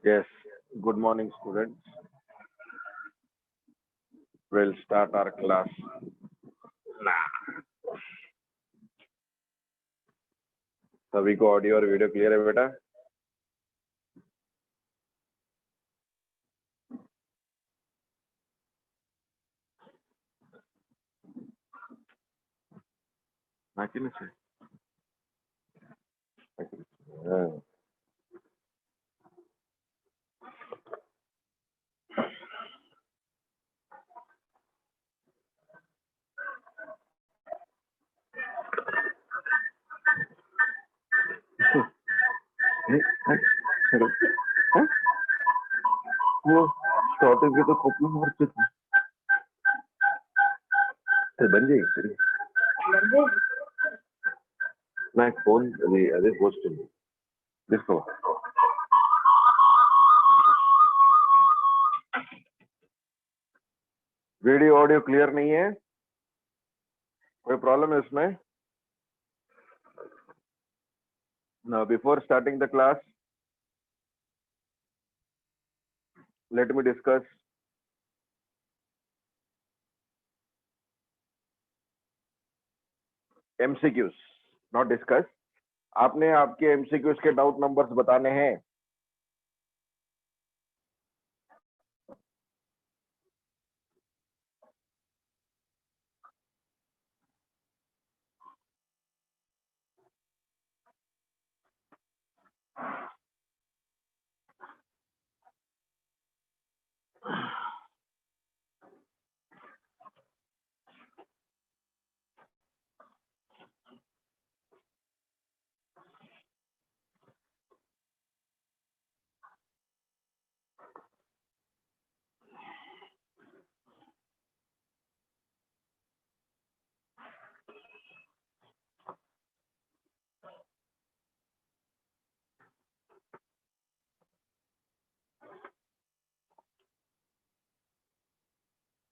Yes, good morning, students. We'll start our class. सभी को audio और वीडियो क्लियर है बेटा? वो टॉपिक भी तो खोपड़ी मार चुकी है बन जाएगी तेरी ना एक फोन अरे होस्ट देखो वीडियो ऑडियो क्लियर नहीं है, कोई प्रॉब्लम है इसमें? Now before starting the class, let me discuss MCQs, not discuss. आपने आपके MCQs के डाउट नंबर्स बताने हैं।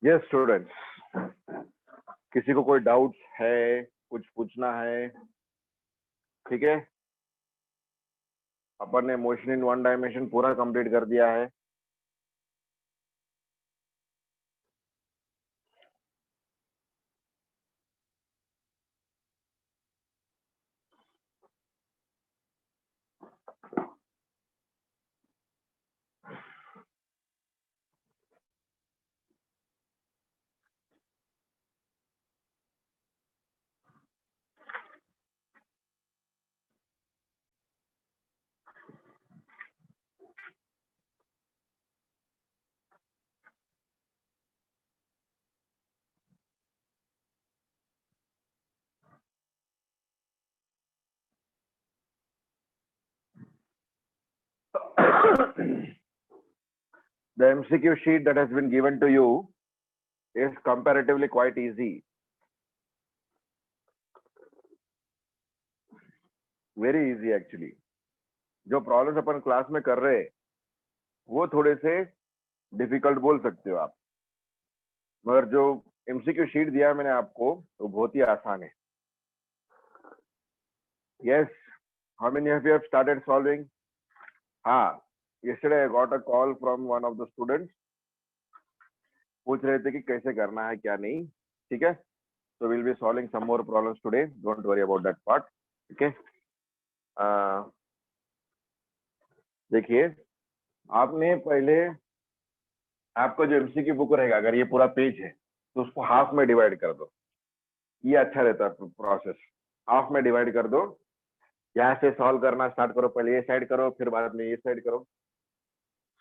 यस स्टूडेंट्स, किसी को कोई डाउट है, कुछ पूछना है? ठीक है, अपन ने मोशन इन वन डायमेंशन पूरा कंप्लीट कर दिया है। The MCQ sheet that has been given to you is comparatively quite easy. Very easy actually. जो प्रॉब्लम्स अपन क्लास में कर रहे हैं वो थोड़े से डिफिकल्ट बोल सकते हो आप, मगर जो MCQ शीट दिया मैंने आपको वो बहुत ही आसान है। Yes, how many of you have started solving? हाँ, yesterday I got a call from one of the students, पूछ रहे थे कि कैसे करना है क्या नहीं। ठीक है, so we'll be solving some more problems today, don't worry about that part. Okay, देखिए आपने पहले आपका जो MCQ बुक रहेगा, अगर ये पूरा पेज है तो उसको हाफ में डिवाइड कर दो, ये अच्छा रहता है प्रोसेस। हाफ में डिवाइड कर दो, यहाँ से सॉल्व करना स्टार्ट करो, पहले ये साइड करो फिर बाद में ये साइड करो।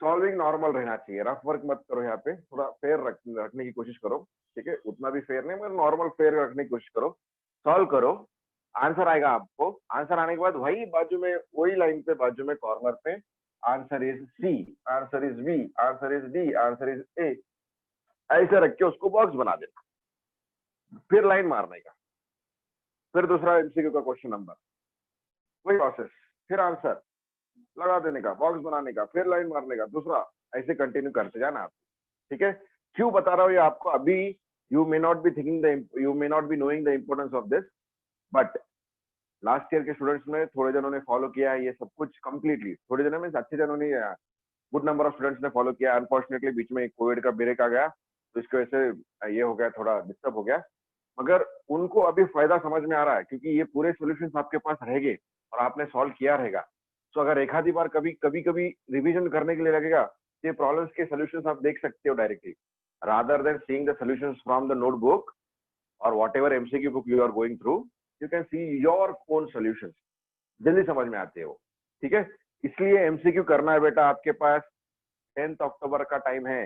सॉल्विंग नॉर्मल रहना चाहिए, रफ वर्क मत करो, यहाँ पे थोड़ा फेयर रखने की कोशिश करो। ठीक है, उतना भी फेयर नहीं मगर नॉर्मल फेयर रखने की कोशिश करो। सॉल्व करो, आंसर आएगा आपको। आंसर आने के बाद वही बाजू में, वही लाइन पे बाजू में कॉर्नर पे answer is C, answer is B, answer is D, answer is A, ऐसे रख के उसको बॉक्स बना देना, फिर लाइन मारने का, फिर दूसरा MCQ का क्वेश्चन नंबर, वही प्रोसेस, फिर आंसर लगा देने का, बॉक्स बनाने का, फिर लाइन मारने का, दूसरा, ऐसे कंटिन्यू करते जाना आप। ठीक है, क्यों बता रहा हूँ ये आपको? अभी you may not be thinking you may not be knowing the importance of this, but last year के स्टूडेंट्स में थोड़े जनों ने फॉलो किया है ये सब कुछ कंप्लीटली। थोड़े जनों में अच्छे जनों ने गुड नंबर ऑफ स्टूडेंट्स ने फॉलो किया। अनफॉर्चुनेटली बीच में कोविड का ब्रेक आ गया, तो इसकी वजह से ये हो गया, थोड़ा डिस्टर्ब हो गया, मगर उनको अभी फायदा समझ में आ रहा है क्योंकि ये पूरे सॉल्यूशंस आपके पास रहेंगे और आपने सॉल्व किया रहेगा। तो अगर एक आधी बार कभी कभी रिवीजन करने के लिए लगेगा, ये प्रॉब्लम्स के सॉल्यूशंस आप देख सकते हो directly, rather than seeing the solutions from the notebook और whatever MCQ book you are going through, you can see your own solutions, जल्दी समझ में आते हो। ठीक है, इसलिए एमसीक्यू करना है बेटा, आपके पास 10 अक्टूबर का टाइम है।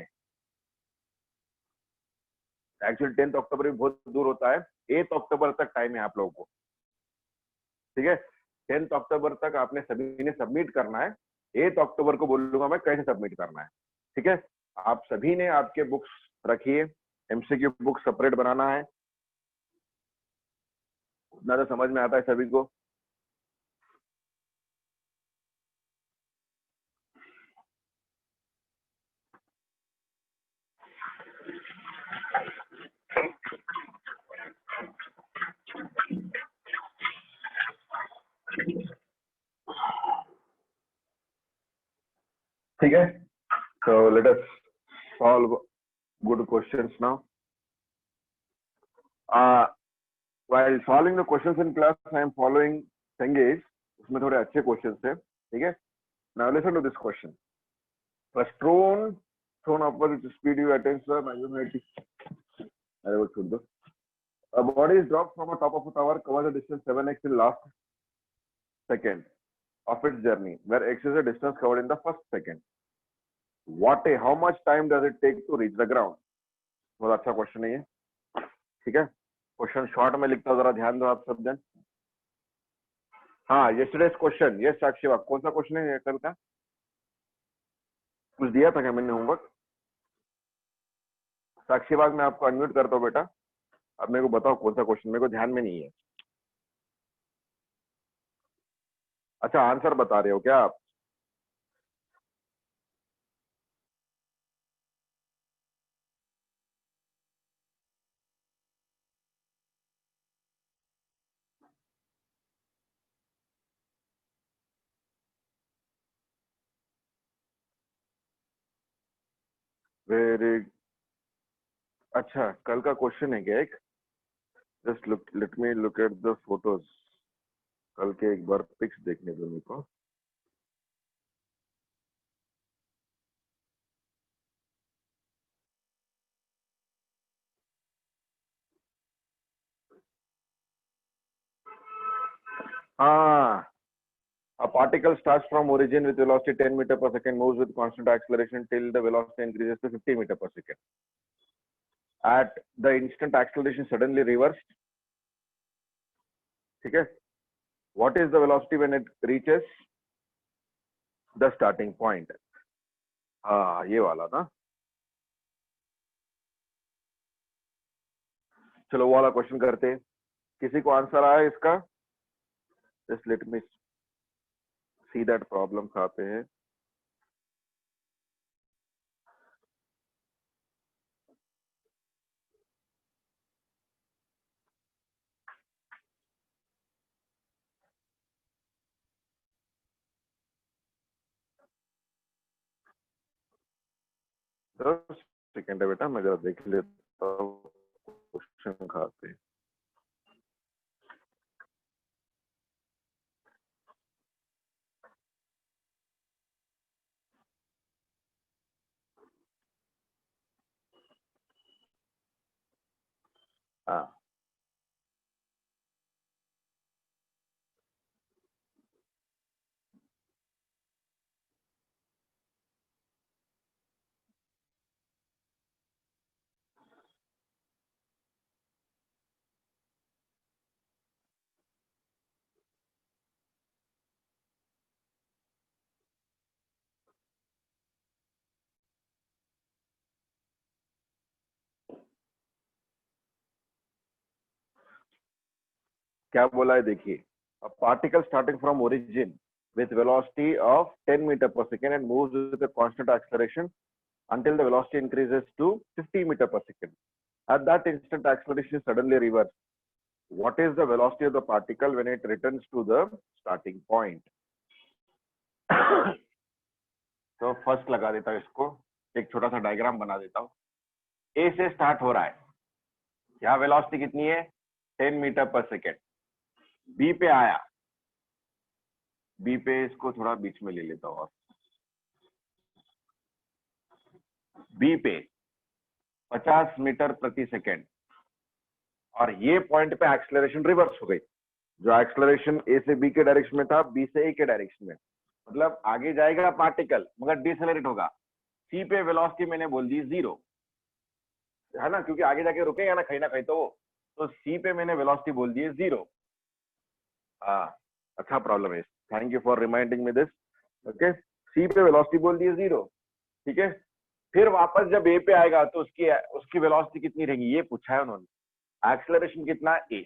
एक्चुअली 10 अक्टूबर भी बहुत दूर होता है, 8 अक्टूबर तक टाइम है आप लोगों को। ठीक है, 10 अक्टूबर तक आपने सभी ने सबमिट करना है, 8 अक्टूबर को बोलूंगा मैं कैसे सबमिट करना है। ठीक है, आप सभी ने आपके बुक्स रखिए, एमसीक्यू बुक सेपरेट बनाना है, उतना तो समझ में आता है सभी को। ठीक है, so let us solve good questions now. While solving the questions in class, I am following Senge's, उसमें थोड़े अच्छे questions थे। ठीक है, now listen to this question. A stone thrown upward with speed you attain the maximum. अरे वो छोड़ दो। A body is dropped from a top of a tower, covers a distance 7x in last second of its journey, where x is the distance covered in the first second. How much time does it take to reach the ground? बहुत अच्छा question है ये। ठीक है, question short में लिखता हूँ, जरा ध्यान दो आप सब जन। हाँ, यस्टरडेज क्वेश्चन, यस साक्षी बाग, कौन सा क्वेश्चन है कल का? कुछ दिया था क्या मैंने होमवर्क? साक्षी बाग मैं आपको अनम्यूट करता हूँ बेटा, अब मेरे को बताओ कौन सा क्वेश्चन, मेरे को ध्यान में नहीं है। अच्छा, आंसर बता रहे हो क्या आप? वेरी अच्छा, कल का क्वेश्चन है क्या एक? Just look, let me look at the photos, कल के एक बार पिक्स देखने दो मेरे को। हाँ, a particle starts from origin with velocity 10 meter per second, moves with constant acceleration till the velocity increases to 50 meter per second. At the instant acceleration suddenly reversed. ठीक है, what is the velocity when it reaches the starting point? हाँ, ये वाला ना। चलो वो वाला question करते हैं, किसी को आंसर आया इसका? Just let me see that problem आते हैं। सेकंड है बेटा, मैं जरा देख लेता हूँ क्वेश्चन खाते हैं। हाँ, क्या बोला है देखिए, a particle starting from origin with velocity of 10 meter per second and moves with a constant acceleration until the velocity increases to 50 meter per second. At that instant acceleration is suddenly reversed. What is the velocity of the particle when it returns to the starting point? तो first लगा देता हूँ इसको, एक छोटा सा diagram बना देता हूँ। ए से स्टार्ट हो रहा है, यहाँ वेलोसिटी कितनी है 10 मीटर पर सेकेंड। बी पे आया, बी पे इसको थोड़ा बीच में ले लेता हूँ, और बी पे 50 मीटर प्रति सेकेंड, और ये पॉइंट पे एक्सेलरेशन रिवर्स हो गई। जो एक्सेलरेशन ए से बी के डायरेक्शन में था, बी से ए के डायरेक्शन में, मतलब आगे जाएगा पार्टिकल मगर डिसेलरेट होगा। सी पे वेलोसिटी मैंने बोल दी 0, है ना, क्योंकि आगे जाके रुकेगा ना कहीं तो वो, तो सी पे मैंने वेलोसिटी बोल दी है 0। हाँ, अच्छा प्रॉब्लम है, thank you for reminding me this. Okay, C पे वेलोसिटी बोल दी है 0, ठीक है। फिर वापस जब ए पे आएगा तो उसकी उसकी वेलोसिटी कितनी रहेगी ये पूछा है उन्होंने। एक्सेलरेशन कितना ए,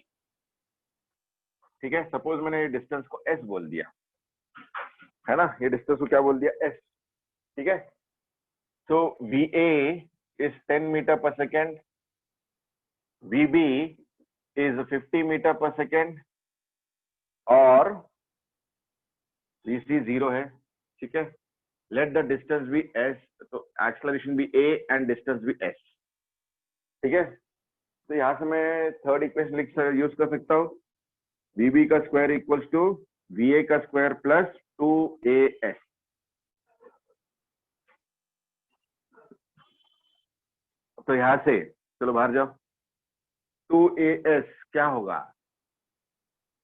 ठीक है। सपोज मैंने डिस्टेंस को एस बोल दिया, है ना, ये डिस्टेंस को क्या बोल दिया एस, ठीक है। तो V A is 10 meter per second, V B is 50 meter per second, और वी सी 0 है, ठीक है। Let the distance be S, तो एक्सेलरेशन भी ए एंड डिस्टेंस भी एस, ठीक है। तो यहां से मैं थर्ड इक्वेशन यूज कर सकता हूँ, वी बी का square equals to V A का स्क्वायर प्लस 2as। तो यहां से चलो बाहर जाओ, 2as क्या होगा,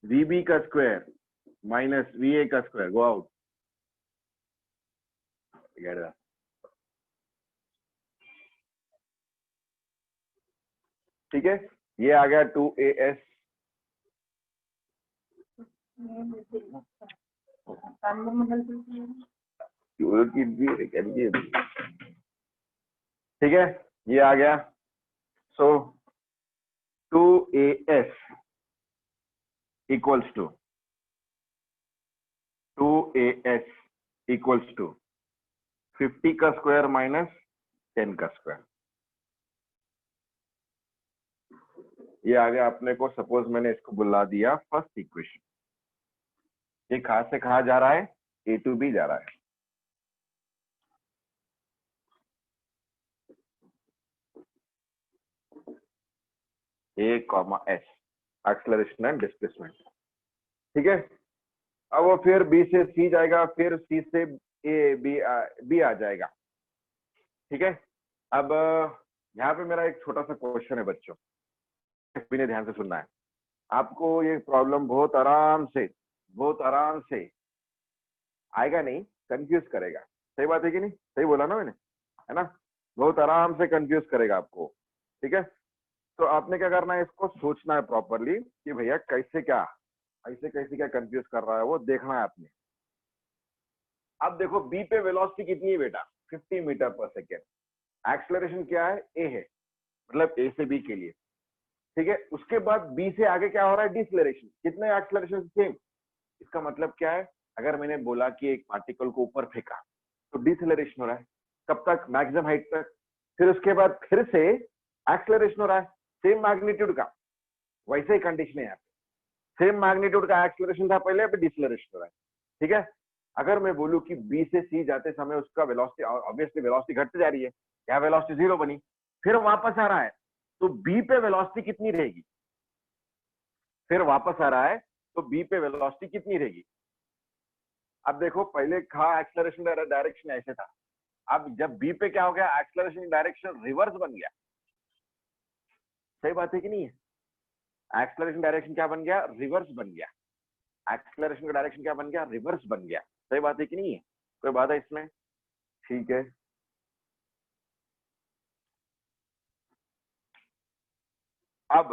वी बी का स्क्वायर माइनस वी ए का स्क्वायर, गो आउट, ठीक है। ये आ गया 2as, ठीक है, ये आ गया। So 2as equals to 2as equals to 50 का स्क्वायर माइनस 10 का स्क्वायर। ये आ गया अपने को, सपोज मैंने इसको बुला दिया फर्स्ट इक्वेशन। ये कहां से कहां जा रहा है, ए टू बी जा रहा है। A comma S, acceleration and displacement, ठीक है। अब वो फिर बी से सी जाएगा, फिर सी से ए बी आ जाएगा, ठीक है। अब यहाँ पे मेरा एक छोटा सा क्वेश्चन है बच्चों, भी ने ध्यान से सुनना है। आपको ये प्रॉब्लम बहुत आराम से आएगा नहीं, कंफ्यूज करेगा। सही बात है कि नहीं, सही बोला ना मैंने, है ना। बहुत आराम से कंफ्यूज करेगा आपको, ठीक है। तो आपने क्या करना है, इसको सोचना है प्रॉपरली कि भैया कैसे क्या, ऐसे कैसे क्या कंफ्यूज कर रहा है, वो देखना है आपने। अब देखो बी पे वेलोसिटी कितनी है बेटा, 50 मीटर पर सेकेंड। एक्सेलरेशन क्या है, ए है, मतलब ए से बी के लिए, ठीक है। उसके बाद बी से आगे क्या हो रहा है, डिसलेरेशन। कितने एक्सेलरेशन, सेम। इसका मतलब क्या है, अगर मैंने बोला कि एक पार्टिकल को ऊपर फेंका तो डिसलेरेशन हो रहा है, कब तक, मैक्सिमम हाइट तक। फिर उसके बाद फिर से एक्सेलरेशन हो रहा है, सेम मैग्नीट्यूड का। वैसे ही कंडीशन है यहाँ पे, सेम मैग्नीट्यूड का एक्सेलरेशन था पहले, अभी डिसलेरेशन हो रहा है, ठीक है। अगर मैं बोलूं कि बी से सी जाते समय उसका वेलोसिटी, ऑब्वियसली वेलोसिटी घटती जा रही है, यहाँ वेलोसिटी 0 बनी, फिर वापस आ रहा है, तो बी पे वेलोसिटी कितनी रहेगी, फिर वापस आ रहा है तो बी पे वेलोसिटी कितनी रहेगी। अब देखो पहले कहा एक्सेलरेशन डायरेक्शन ऐसे था, अब जब बी पे क्या हो गया, एक्सेलरेशन डायरेक्शन रिवर्स बन गया। सही बात है कि नहीं है, एक्सेलरेशन डायरेक्शन क्या बन गया, रिवर्स बन गया। एक्सेलरेशन का डायरेक्शन क्या बन गया, रिवर्स बन गया। सही बात है कि नहीं है, कोई बात है इसमें, ठीक है। अब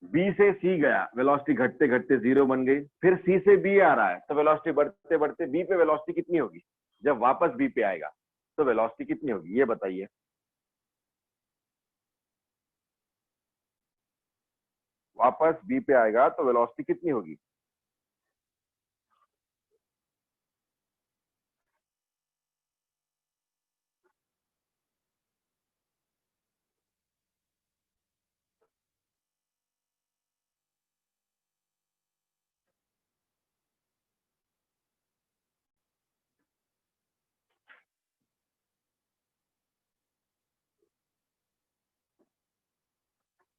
बी से सी गया, वेलोसिटी घटते घटते 0 बन गई, फिर सी से बी आ रहा है तो वेलोसिटी बढ़ते बढ़ते बी पे वेलोसिटी कितनी होगी, जब वापस बी पे आएगा तो वेलोसिटी कितनी होगी, ये बताइए। वापस बी पे आएगा तो वेलोसिटी कितनी होगी,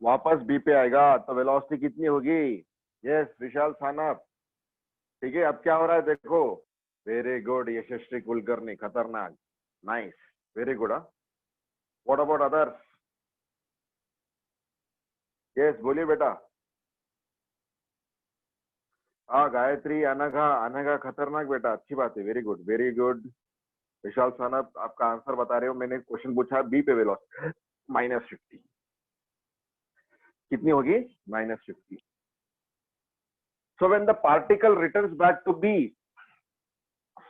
वापस बी पे आएगा तो वेलोसिटी कितनी होगी? यस विशाल सानप, ठीक है। अब क्या हो रहा है देखो, वेरी गुड यशस्वी कुलकर्णी, खतरनाक, nice, very good. What about others? Yes बोलिए बेटा। हाँ गायत्री, अनघा, अनघा खतरनाक बेटा, अच्छी बात है, वेरी गुड वेरी गुड। विशाल सानप आपका आंसर बता रहे हो, मैंने क्वेश्चन पूछा बी पे वेलोसिटी -50, कितनी होगी? -50। So when the particle returns back to B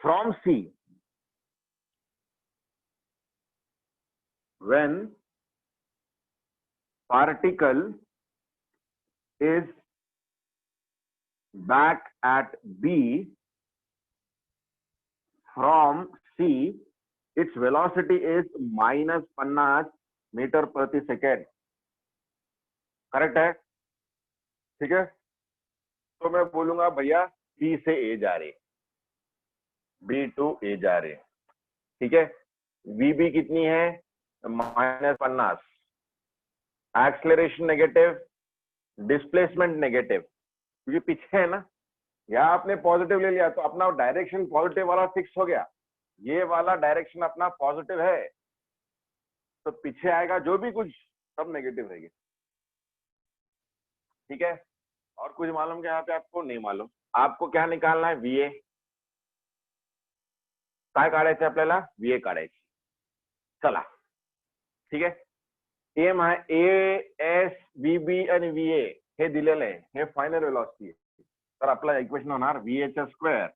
from C, when particle is back at B from C, its velocity is -50 metre प्रति सेकेंड, करेक्ट है? ठीक है, तो मैं बोलूंगा भैया B से A जा रहे, B टू A जा रहे, ठीक है। VB कितनी है? -50, एक्सेलरेशन नेगेटिव, डिस्प्लेसमेंट नेगेटिव, क्योंकि पीछे है ना। यहाँ आपने पॉजिटिव ले लिया तो अपना डायरेक्शन पॉजिटिव वाला फिक्स हो गया, ये वाला डायरेक्शन अपना पॉजिटिव है, तो पीछे आएगा जो भी कुछ सब नेगेटिव रहेगी, ठीक है। और कुछ मालूम क्या यहाँ पे? आपको नहीं मालूम। आपको क्या निकालना है? VA, काय काढायचं आपल्याला? VA काढायची, चला, ठीक आहे। एम आहे AS VB आणि VA हे दिलेलं आहे, हे फायनल वेलॉसिटी आहे, तर आपला इक्वेशन होणार VA चा स्क्वेअर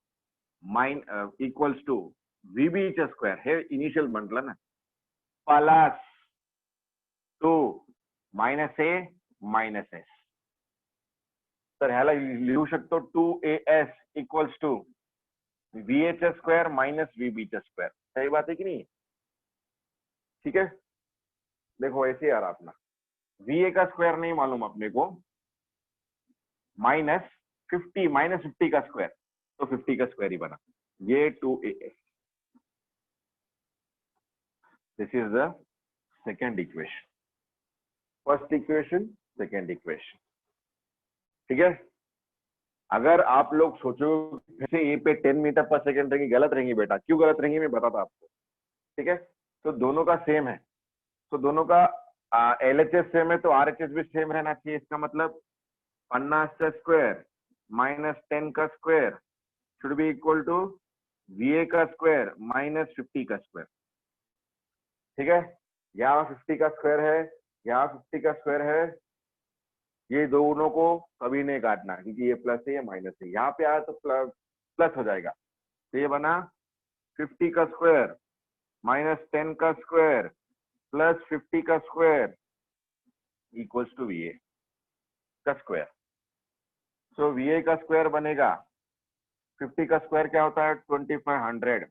इक्वल्स टू VB चा स्क्वेअर, हे इनिशियल म्हटलं ना, प्लस 2 -A -S, तर ह्याला लिहू शकतो 2AS इक्वल्स टू VA चा स्क्वायर माइनस VB चा स्क्वायर, सही बात है कि नहीं? ठीक है, देखो ऐसे यार अपना VA का स्क्वायर नहीं मालूम अपने को, -50 का स्क्वायर, तो 50 का स्क्वायर ही बना, ये 2AS। This is the second equation, first equation, second equation, ठीक है। अगर आप लोग सोचो फिर ए पे 10 मीटर पर सेकेंड रहेंगी, गलत रहेंगी बेटा। क्यों गलत रहेंगी मैं बताता आपको, ठीक है। तो दोनों का सेम है, तो दोनों का LHS सेम है, तो RHS भी सेम रहना चाहिए। इसका मतलब 50 का स्क्वायर -10 का square should be equal to VA का स्क्वायर -50 का स्क्वायर, ठीक है। यहाँ 50 का स्क्वायर है, यहाँ 50 का स्क्वायर है, ये दोनों को कभी नहीं काटना, क्योंकि ये प्लस है ये माइनस है, यहाँ पे आया तो प्लस हो जाएगा, तो ये बना 50 का स्क्वायर -10 का स्क्वायर प्लस 50 का स्क्वायर इक्वल्स टू VA का स्क्वायर। सो VA का स्क्वायर बनेगा, 50 का स्क्वायर क्या होता है? 2500,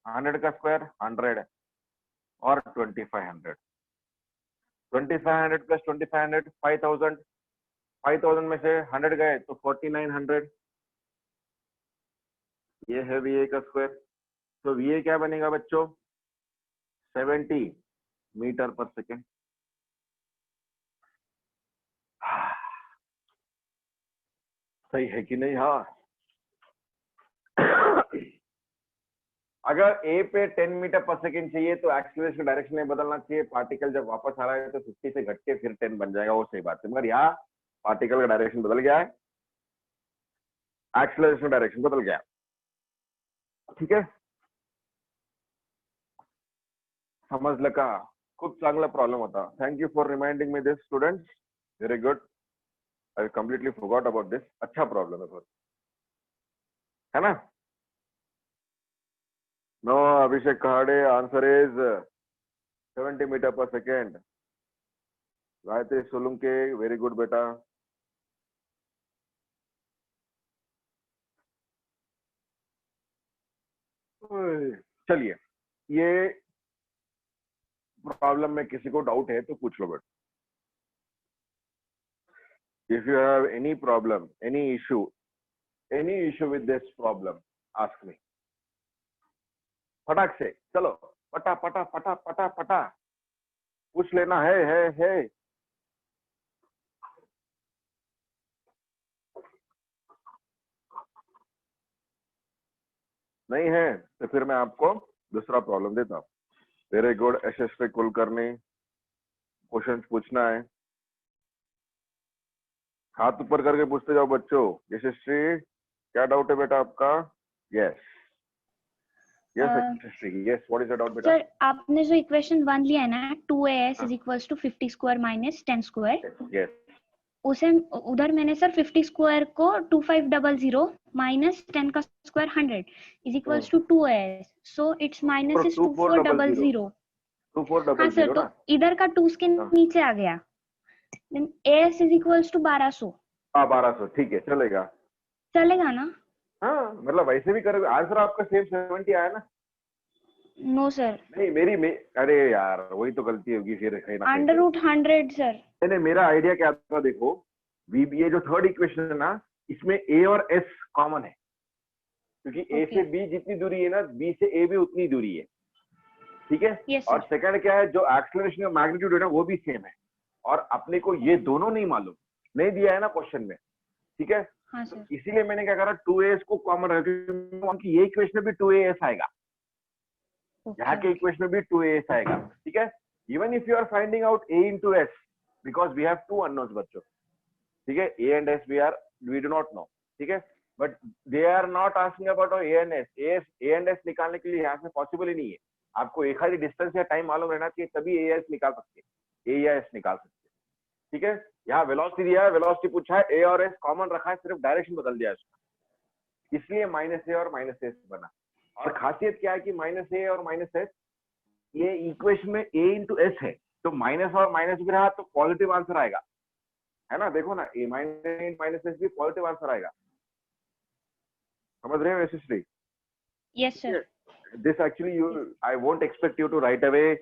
100 का स्क्वायर 100 और 2500, 2500 प्लस 2500 5000, 5000 में से 100 गए तो 4900, ये है VA का स्क्वायर। तो VA क्या बनेगा बच्चों? 70 मीटर पर सेकेंड। सही है कि नहीं? हाँ। अगर ए पे 10 मीटर पर सेकेंड चाहिए तो एक्सीलरेशन डायरेक्शन नहीं बदलना चाहिए, पार्टिकल जब वापस आ रहा है तो 50 से घट के फिर 10 बन जाएगा, वो सही बात है। मगर यहाँ पार्टिकल का डायरेक्शन बदल गया है, एक्सीलरेशन डायरेक्शन बदल गया, ठीक है। समजलं का? खूप चांगला प्रॉब्लेम होता। Thank you for reminding me this students, very good, I completely forgot about this. अच्छा प्रॉब्लम है बहुत, है ना? No Abhishek Kahade, answer is 70 metre per second. Gayatri Solanke, very good बेटा। चलिए, ये प्रॉब्लम में किसी को डाउट है तो पूछ लो बेटा। If you have any problem, any issue with this problem, ask me. फटाक से चलो, पटा पटा पटा पटा पटा पूछ लेना है। नहीं है तो फिर मैं आपको दूसरा प्रॉब्लम देता हूँ। वेरी गुड यशस्वी कुलकर्णी, क्वेश्चन पूछना है, हाथ ऊपर करके पूछते जाओ बच्चों। यशस्वी क्या डाउट है बेटा आपका? Yes yes Yashasvi, yes what is the doubt बेटा? सर आपने जो इक्वेशन 1 लिया है ना 2as is equals to 50 square minus 10 square, yes उसे उधर मैंने सर 50 स्क्वायर को 2500 माइनस 10 का square 100 is equals to 2as, so it's minus is 2400। हाँ सर, 2400 तो ना? इधर का 2 के हाँ नीचे आ गया, then as is equals to 1200। 1200 ठीक है चलेगा। चलेगा ना? हाँ मतलब वैसे भी करोगे, आंसर आपका सेम 70 आया ना? नो सर, नहीं अरे यार वही तो गलती होगी फिर कहीं ना कहीं अंडर पे। Root 100 sir. नहीं मेरा आइडिया क्या था देखो, ये जो थर्ड इक्वेशन है ना, इसमें ए और एस कॉमन है, क्योंकि ए ओके, से बी जितनी दूरी है ना, बी से ए भी उतनी दूरी है, ठीक है। यस और सर। सेकंड क्या है, जो एक्सेलरेशन का मैग्नीट्यूड है ना वो भी सेम है, और अपने को ये दोनों नहीं मालूम, नहीं दिया है ना क्वेश्चन में, ठीक है। हाँ तो सर, इसीलिए मैंने क्या करा, 2as को कॉमन रख, क्योंकि ये इक्वेशन में भी 2as आएगा, यहाँ ओके के ओके, इक्वेशन में भी 2as आएगा, ठीक है। Even if you are finding out a into s, because we have two unknowns बच्चों, ठीक है, a and s we do not know, ठीक है। But they are not asking about a and s, a and s निकालने के लिए यहाँ से पॉसिबल ही नहीं है, आपको एक आधी डिस्टेंस या टाइम मालूम रहना चाहिए, तभी a s निकाल सकते हैं, a या s निकाल सकते हैं, ठीक है। यहाँ वेलोसिटी दिया है, वेलोसिटी पूछा है, a और s कॉमन रखा है, सिर्फ डायरेक्शन बदल दिया है उसका, इसलिए -a और -s बना। और खासियत क्या है कि -a और -s, ये इक्वेशन में a इंटू एस है, तो माइनस और माइनस भी रहा तो पॉजिटिव आंसर आएगा, है ना, देखो ना, a माइनस एस भी पॉजिटिव आंसर आएगा, समझ रहे हो Yashasvi? Yes sir, This actually I won't expect you to right away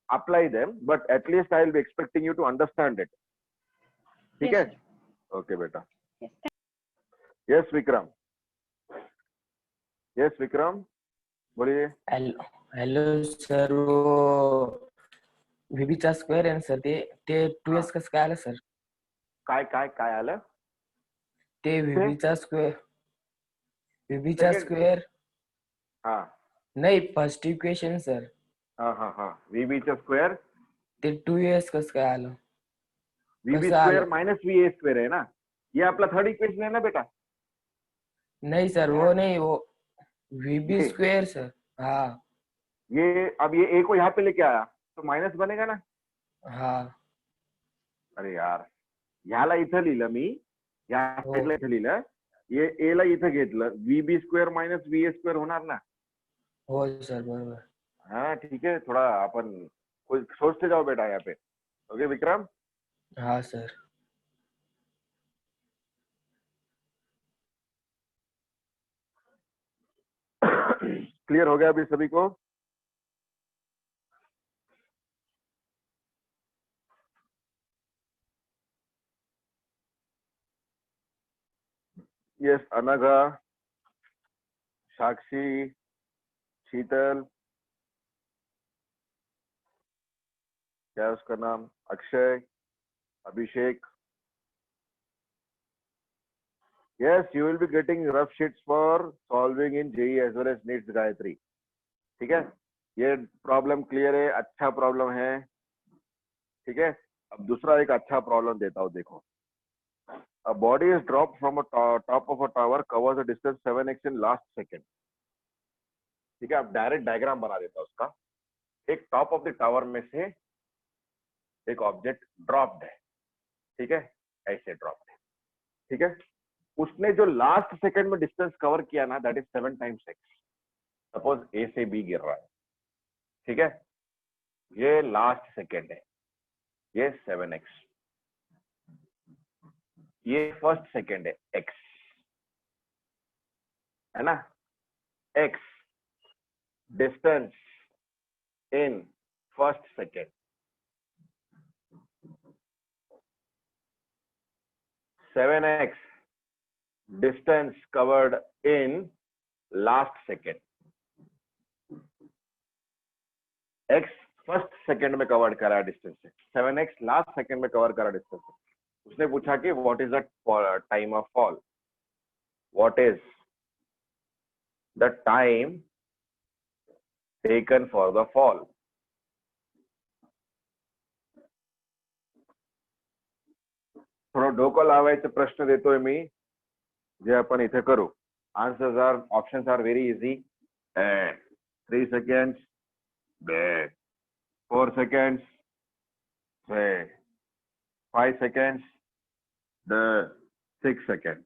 apply them, but at least I'll be expecting you to understand it, ठीक यस है? सर, ओके बेटा। Yes. Yes Vikram, yes Vikram बोलिए। Hello hello sir, वो व्हीबीचा square आहे ना sir, ते 2s कसं काय आलं सर? काय आलं? ते व्हीबीचा सेकंड, स्क्वेअर हाँ नाही, फर्स्ट इक्वेशन सर, हाँ VB चा स्क्वायर, ते 2s कसं काय आलं? VB कसं स्क्वायर आलं? माइनस VA स्क्वायर है ना, ये आपला थर्ड इक्वेशन है ना बेटा? नहीं सर, वो नहीं, वो व्हीबी ये स्क्वेअर सर। हाँ अब ये a को यहाँ पे लेके आया तो माइनस बनेगा ना? हाँ अरे यार, ह्याला इथं लिहिलं मी, या हो साईडला इथं लिहिलं, ये a ला इथं घेतलं, VB square minus VA square होणार ना? हो सर, बरोबर। हाँ ठीक है, थोड़ा अपन कुछ सोचते जाओ बेटा यहाँ पे, ओके विक्रम? हाँ सर। क्लियर हो गया अभी सभी को? यस, अनघा, साक्षी, शीतल, क्या है उसका नाम, अक्षय, अभिषेक। Yes, you will be getting rough sheets for solving in JEE as well as NEET Gayatri, ठीक है। ये प्रॉब्लम क्लियर है, अच्छा प्रॉब्लम है, ठीक है। अब दूसरा एक अच्छा प्रॉब्लम देता हूँ, देखो। A body is dropped from a top of a tower, covers a distance 7x in last second, ठीक है। अब डायरेक्ट डायग्राम बना देता हूँ उसका। एक टॉप ऑफ द टावर में से एक ऑब्जेक्ट ड्रॉप्ड है, ठीक है, ऐसे ड्रॉप्ड है, ठीक है। उसने जो लास्ट सेकंड में डिस्टेंस कवर किया ना, that is 7 times x। Suppose A से बी गिर रहा है, ठीक है, ये लास्ट सेकंड है, ये 7x, ये फर्स्ट सेकंड है x, है ना, x distance in first second, 7x distance covered in last second, x first second में कवर करा डिस्टेंस है, 7x लास्ट सेकंड में कवर करा डिस्टेंस है। उसने पूछा कि what is the time of fall, what is the time taken for the fall. थोडं डोकं लावायचं प्रश्न देतोय मी, जे आपण इथे करू. Answers are, options are very easy. 3 seconds, 4 seconds, 5 seconds, 6 seconds.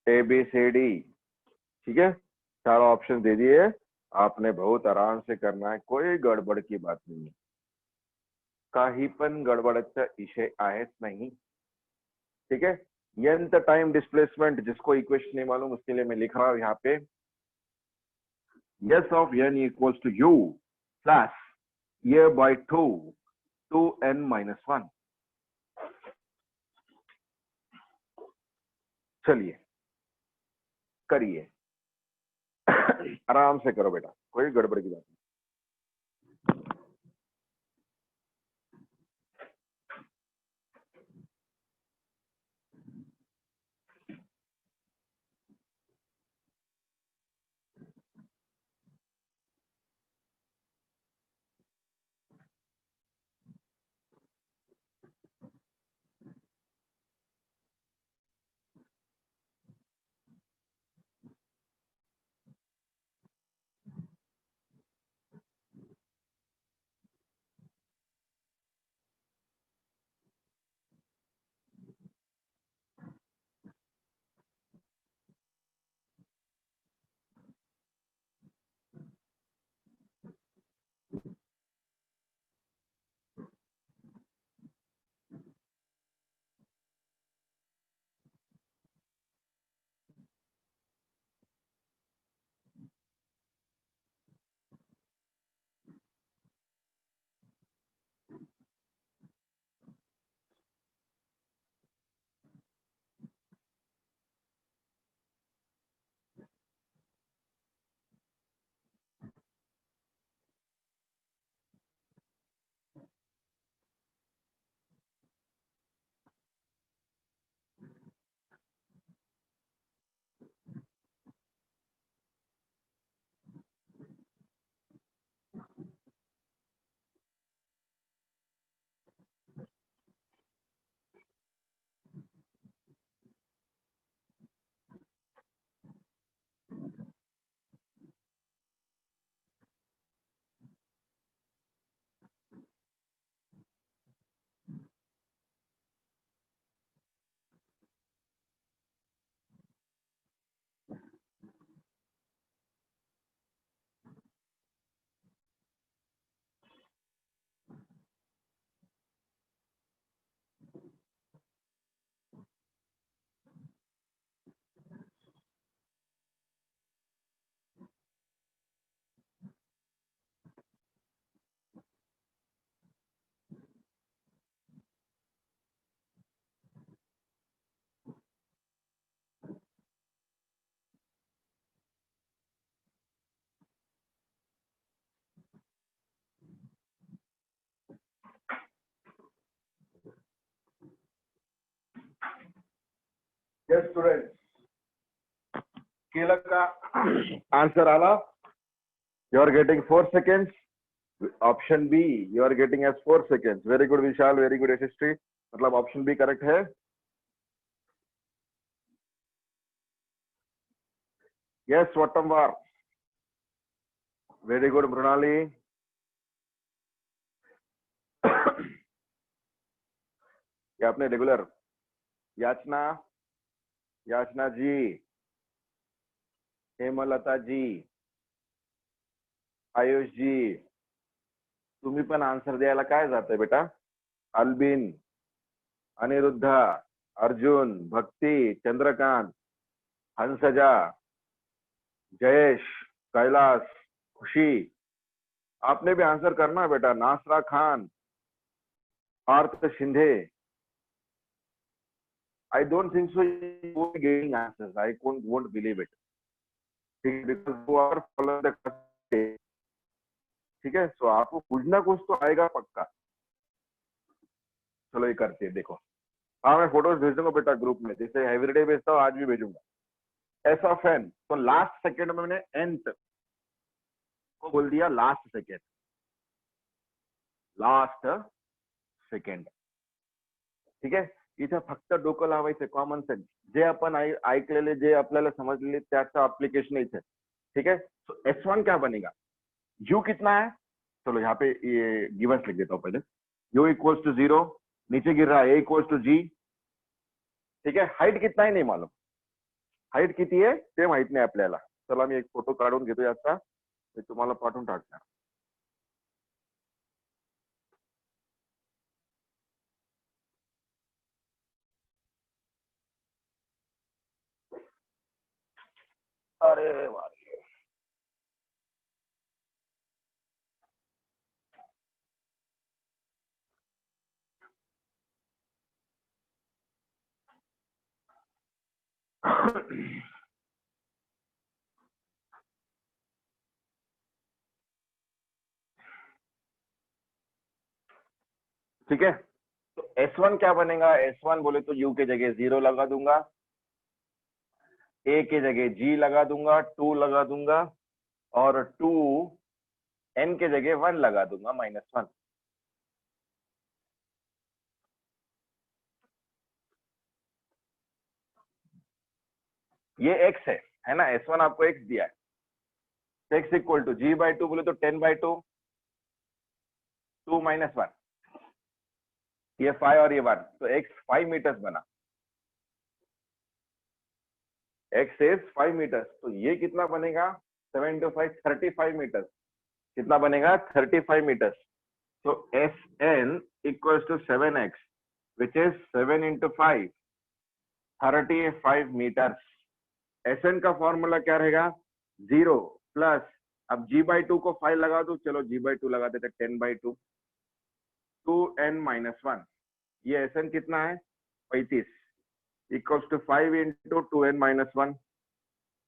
A, B, C, D. ठीक है, सारा ऑप्शन दे दिए आपने. बहुत आराम से करना है, कोई गड़बड़ की बात नहीं है. काही पण गडबडचा विषय आहेच नहीं. ठीक है. nth टाइम डिस्प्लेसमेंट, जिसको इक्वेशन नहीं मालूम उसके लिए मैं लिख रहा हूं यहाँ पे. S of n equals to u plus a by 2 to n minus 1. चलिए करिए. आराम से करो बेटा, कोई गड़बड़ की बात नहीं. Yes, students. केलं का? आंसर आला. You are getting 4 seconds. Option B, you are getting as 4 seconds. Very good, Vishal. Very good, SST. मतलब ऑप्शन बी करेक्ट है. Yes, Wattamwar. Very good, Mrunali. ये अपने रेगुलर याचना, याचना जी, हेमलता जी, आयुष जी, तुम्ही पण आन्सर द्यायला काय जातंय बेटा? अल्बिन, अनिरुद्धा, अर्जुन, भक्ति, चंद्रकांत, हंसजा, जयेश, कैलाश, खुशी, आपने भी आंसर करना बेटा. नासरा Khan, Partha Shinde. I don't think so you will be getting answers. I won't believe it. Because you are following the class. ठीक है, सो आपको कुछ ना कुछ तो आएगा पक्का. चलो ये करते हैं. देखो, हाँ मैं फोटोज भेज दूंगा बेटा ग्रुप में, जैसे एवरीडे भेजता हूँ आज भी भेजूंगा. एस ऑफ एन, तो लास्ट सेकेंड में मैंने nth को बोल दिया लास्ट सेकेंड, लास्ट सेकंड. ठीक आहे. इथे फक्त डोकं लावायचं, कॉमन सेन्स, जे आपण ऐकलेले, जे आपल्याला समजलेले त्याचं अप्लिकेशन इथे. ठीक है. तो S1 क्या बनेगा, U कितना है, चलो यहाँ पे ये गिवन्स लिख देता हूँ पहले. U इक्वल्स टू 0, नीचे गिर रहा है A इक्वल्स टू G. ठीक है. हाईट कितना आहे नाही मालूम, हाईट किती आहे ते माहित नाही आपल्याला. चला मी एक फोटो काढून घेतो याचा, ते तुम्हाला पाठवून टाकणार. अरे वाह. ठीक है. तो S1 क्या बनेगा, S1 बोले तो U के जगह 0 लगा दूंगा, A के जगह G लगा दूंगा, 2 लगा दूंगा, और 2 N के जगह 1 लगा दूंगा, -1. ये x है ना, S1 आपको x दिया है. x इक्वल टू G/2 बोले तो 10/2, 2 - 1, ये 5 और ये 1, तो x 5 मीटर्स बना. x इज 5 मीटर्स, तो ये कितना बनेगा, 7 × 5 35 मीटर्स. कितना बनेगा, 35 मीटर्स. तो Sn equals to 7x, which is 7 × 5, 35 meters. Sn का फॉर्मूला क्या रहेगा, 0 प्लस, अब G/2 को 5 लगा दो, चलो G/2 लगा देते, 10/2, 2n - 1. ये Sn कितना है, 35, इक्वल्स टू 5 × 2n - 1,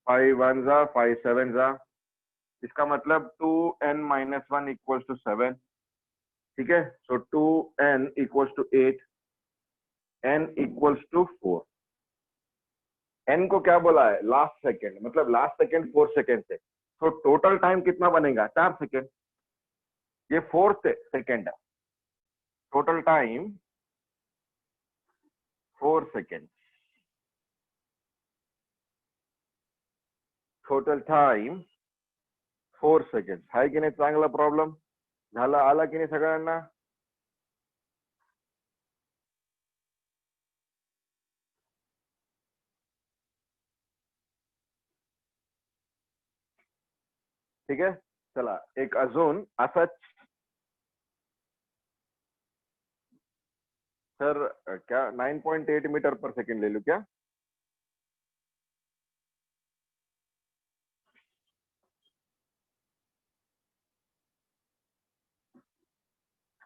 5 1 जा 5 7 जा, इसका मतलब 2n - 1 इक्वल्स टू 7. ठीक है. So 2n equals to 8, n equals to 4. n को क्या बोला है, लास्ट सेकेंड, मतलब लास्ट सेकेंड 4 सेकेंड से. तो टोटल टाइम कितना बनेगा, 4 सेकेंड. ये 4 सेकेंड है, total time 4 second. Total time 4 second. आहे की नाही चांगला प्रॉब्लेम झाला, आला की नाही सगळ्यांना. ठीक आहे. चला एक अजून असाच, सर क्या 9.8 मीटर पर सेकंड ले लूं क्या,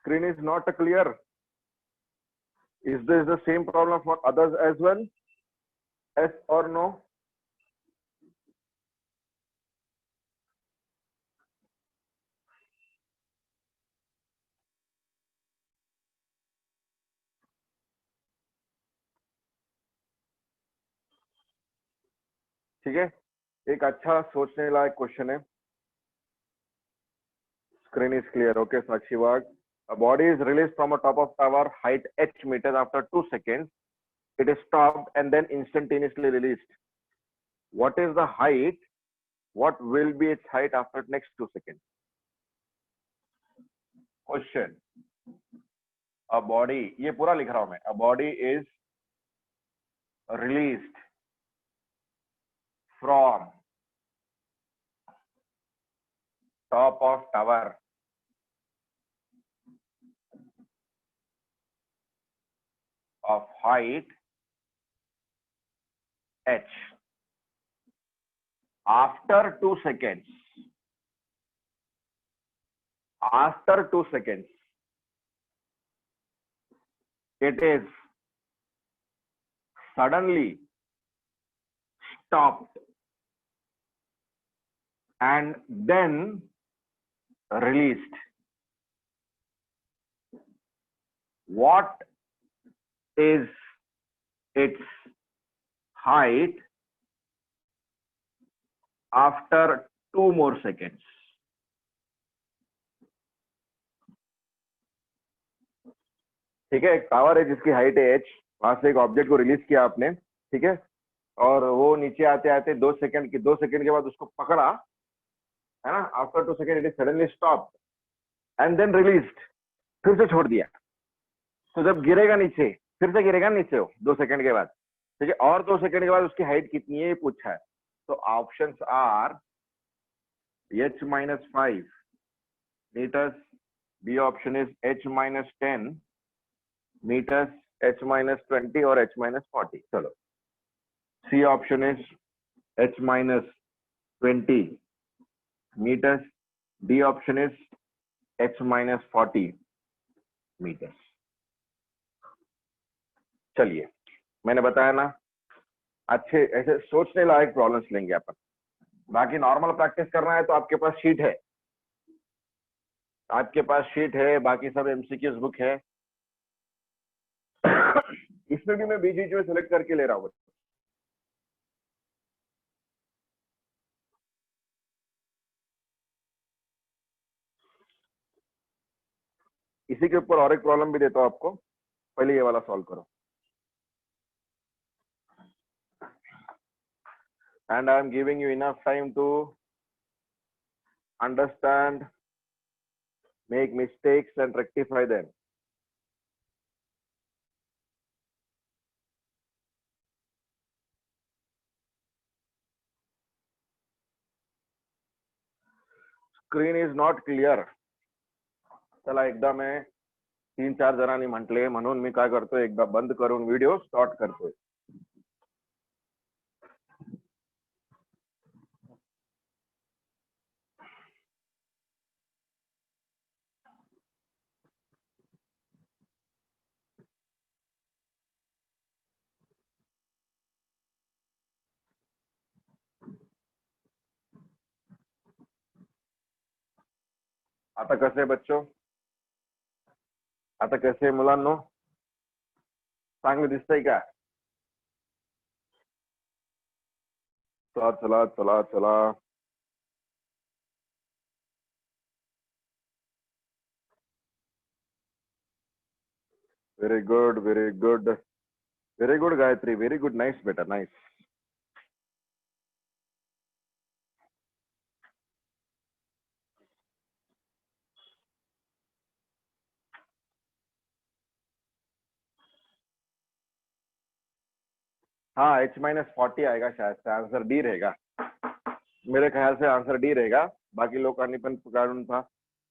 screen is not clear. Is this the same problem for others as well? Yes or no? ठीक है. एक अच्छा सोचने लायक क्वेश्चन है. Screen is clear. Okay, Sakshi Wag. A body is released from a top of tower, height h meters. After 2 seconds, it is stopped and then instantaneously released. What is the height? What will be its height after next 2 seconds? Question. A body, ये पूरा लिख रहा हूं मैं. A body is released from top of tower of height h. After 2 seconds, it is suddenly stopped and then released. What is its height after 2 more seconds. ठीक है, एक tower है जिसकी हाइट है h, वहां से एक ऑब्जेक्ट को रिलीज किया आपने, ठीक है, और वो नीचे आते आते 2 सेकंड के बाद उसको पकड़ा, है ना, after 2 second it is suddenly stop and then released, फिर से छोड़ दिया। तो जब गिरेगा नीचे, फिर से गिरेगा नीचे वो 2 सेकंड के बाद, ठीक है, और 2 सेकंड के बाद उसकी हाइट कितनी है ये पूछा है। तो options are h-5 meters, B option is h-10 meters, h-20 और h-40। चलो, C option is h-20 meters, D option is h-40 meters। चलिए, मैंने बताया ना, अच्छे ऐसे सोचने लायक प्रॉब्लम्स लेंगे अपन। बाकी नॉर्मल प्रैक्टिस करना है तो आपके पास शीट है, बाकी सब एमसीक्यूज बुक है। इसमें भी मैं बीच में सेलेक्ट करके ले रहा हूँ। इसी के ऊपर और एक प्रॉब्लम भी देता हूँ आपको, पहले ये वाला सॉल्व करो। And I am giving you enough time to understand, make mistakes and rectify them. Screen is not clear. चला एकदा मैं 3-4 जणांनी म्हटले म्हणून मी काय करतोय, एकदा बंद करून व्हिडिओ स्टार्ट करतोय। आता कसे बच्चों, आता कसे मुलांनो, चांगलं दिसतंय का? चला चला चला चला, very good very good very good Gayatri, very good, nice बेटा, नाइस। हाँ, h-40 आएगा शायद से, आंसर डी रहेगा मेरे ख्याल से, आंसर डी रहेगा। बाकी लोकांनी पण काढून पहा।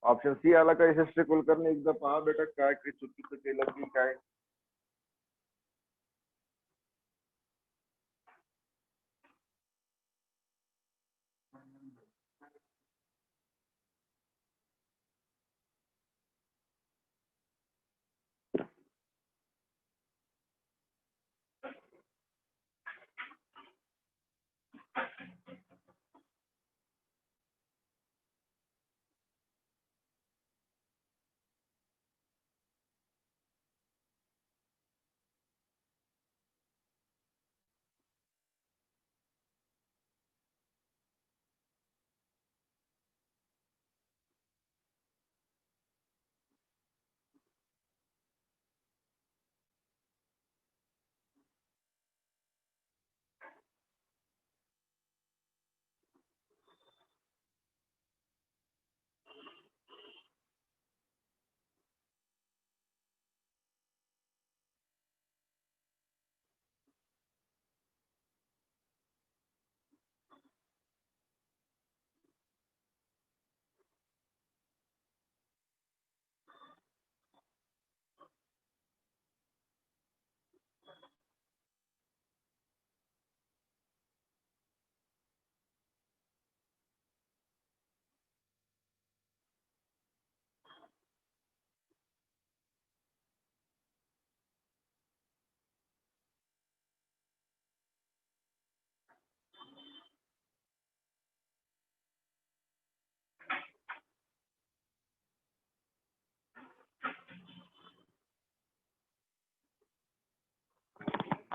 ऑप्शन सी आला का यशस्वी कुलकर्णी, एकदा पहा बेटा काय काही चुकीचं केलं की काय।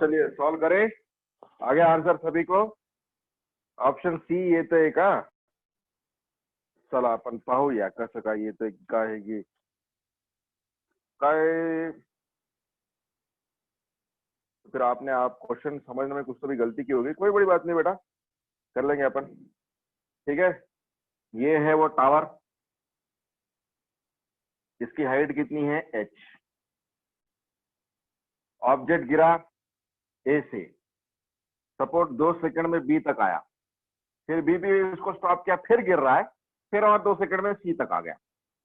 चलिए सॉल्व करें, आ गया आंसर सभी को? ऑप्शन सी येतंय का? चला आपण पाहूया कसं काय येतंय, काय आहे की काय। फिर आपने आप क्वेश्चन समझने में कुछ तो भी गलती की होगी, कोई बड़ी बात नहीं बेटा, कर लेंगे अपन। ठीक है, ये है वो टावर, इसकी हाइट कितनी है h। ऑब्जेक्ट गिरा ए से, सपोज 2 सेकंड में बी तक आया, फिर बी भी उसको स्टॉप किया, फिर गिर रहा है, फिर और 2 सेकंड में सी तक आ गया।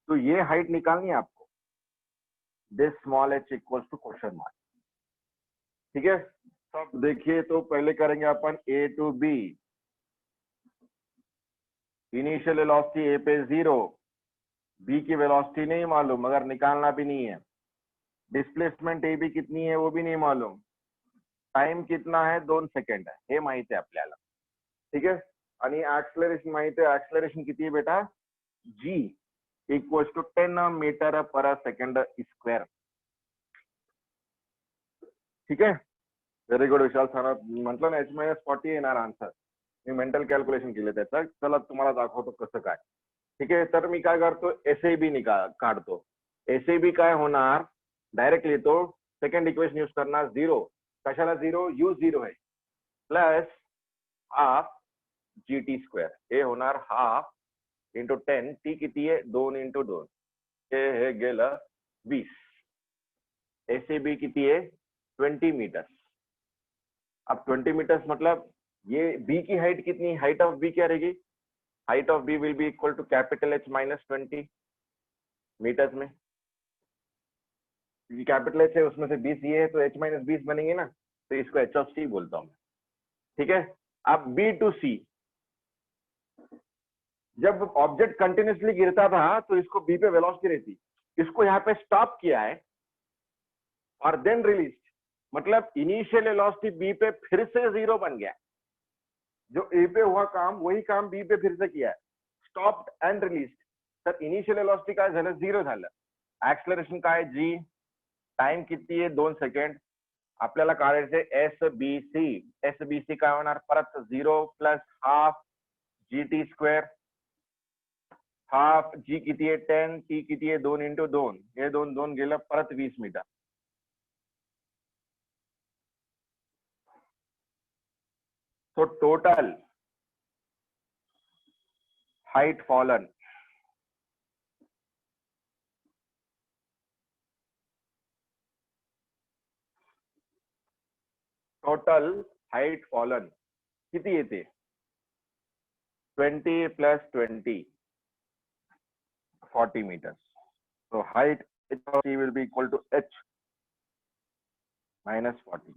तो ये हाइट निकालनी है आपको, this small h equals to question mark. ठीक है, सब देखिए तो पहले करेंगे अपन A to B. Initial velocity A पे 0, बी की वेलोसिटी नहीं मालूम मगर निकालना भी नहीं है। डिस्प्लेसमेंट ए बी कितनी है वो भी नहीं मालूम, टाइम कितना है 2 सेकंड है हे माहित आहे आपल्याला। ठीक आहे, आणि ऍक्सलरेशन माहित आहे, ऍक्सलरेशन किती आहे बेटा, g इक्वल्स टू 10 मीटर पर सेकंड स्क्वेअर। ठीक आहे, व्हेरी गुड विशाल सर, म्हटलं ना h-40 येणार आन्सर, मी मेंटल कॅल्क्युलेशन केलं त्याचं। चला तुम्हाला दाखवतो कसं काय। ठीक आहे, तर मी काय करतो, एसएबी काढतो। एसएबी काय होणार, डायरेक्ट लिहितो, सेकंड इक्वेशन यूज करणार, 0 कशाला 0, u 0 आहे, प्लस हाफ GT स्क्वेअर, हे होणार हाफ इंटू 10, टी किती आहे 2 इंटू 2, हे गेलं 20। एसएबी किती आहे 20 मीटर। अब 20 मीटर्स मतलब ये बी की हाइट कितनी, हाइट ऑफ बी क्या रहेगी, height of B will be equal to capital H minus 20 meters में, क्योंकि कैपिटल H है उसमें से 20 ये है तो H माइनस 20 बनेंगे ना, तो इसको H ऑफ C बोलता हूं मैं। ठीक है, अब B टू C, जब ऑब्जेक्ट कंटिन्यूसली गिरता था तो इसको B पे वेलोसिटी रहती, इसको यहाँ पे स्टॉप किया है और देन रिलीज, मतलब इनिशियल वेलोसिटी B पे फिर से 0 बन गया। जो ए पे हुआ काम वही काम बी पे फिर से किया है, स्टॉप्ड एंड रिलीज। तर इनिशियल वेलोसिटी काय झालं 0 झालं, ऍक्सलरेशन काय g, टाइम किती आहे 2 सेकंड, आपल्याला काढायचे एसबीसी। एसबीसी काय होणार, परत 0 plus half GT square, half g किती आहे 10, t किती आहे 2 इंटू 2, हे 2 गेलं, परत 20 मीटर। तो total height fallen, total height fallen किती येते, 20 plus 20, 40 meters. So height H of T will be equal to H minus 40.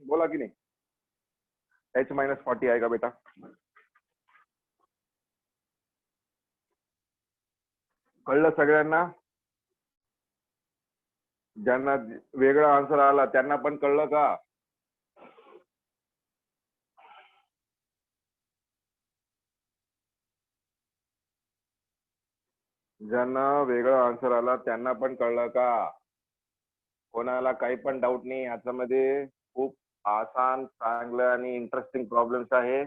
बोला कि नहीं, H minus 40 आएगा बेटा। कळलं सगळ्यांना, ज्यांना वेगळा आन्सर आला त्यांना पण कळलं का? ज्यांना वेगळा आन्सर आला त्यांना पण कळलं का? कोणाला काही पण डाऊट नाही, याच्यामध्ये खूप आसान, चांगलं आणि इंटरेस्टिंग प्रॉब्लेम्स आहे।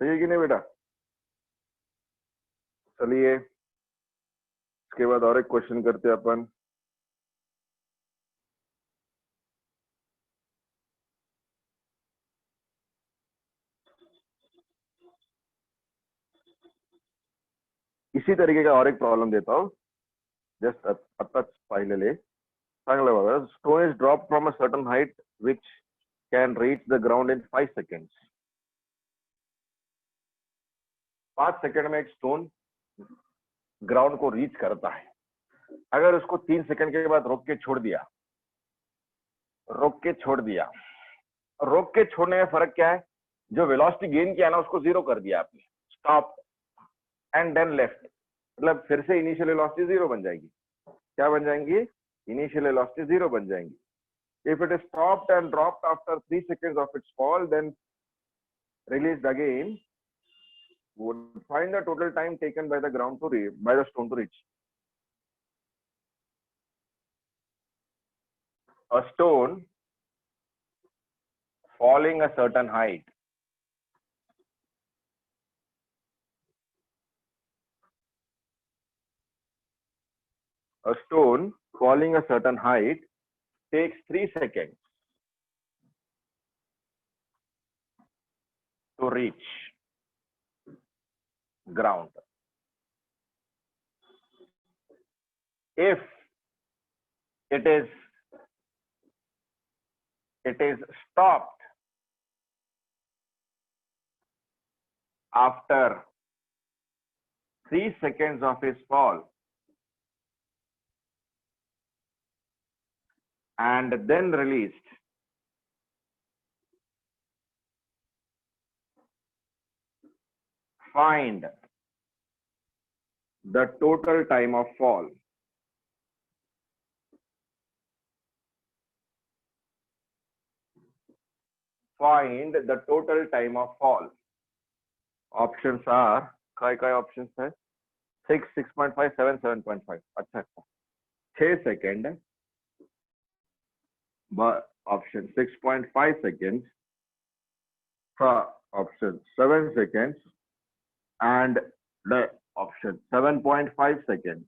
सही है कि नहीं बेटा? चलिए इसके बाद और एक क्वेश्चन करते हैं अपन। इसी तरीके का और एक प्रॉब्लम देता हूँ, जस्ट आताच पाहिलेले, चांगलं बघा। Stone is drop from a certain height which can reach the ground in 5 seconds. 5 second में एक स्टोन ग्राउंड को रीच करता है, अगर उसको 3 सेकंड के बाद रोक के छोड़ दिया, रोक के छोड़ने में फर्क क्या है, जो वेलोसिटी गेन किया ना उसको 0 कर दिया आपने, स्टॉप एंड देन लेफ्ट, मतलब फिर से इनिशियल वेलोसिटी 0 बन जाएगी। क्या बन जाएंगी, इनिशियल वेलोसिटी 0 बन जाएंगी। If it is stopped and dropped after 3 seconds of its fall, then released again, would find the total time taken by the stone to reach। a stone falling a certain height takes 3 seconds to reach ground. If it is stopped after 3 seconds of its fall and then released, find the total time of fall. Find the total time of fall. Options are काय options है? 6, 6.5, 7, 7.5. अच्छा 6 second, option 6.5 seconds, option 7 seconds, and the option 7.5 seconds.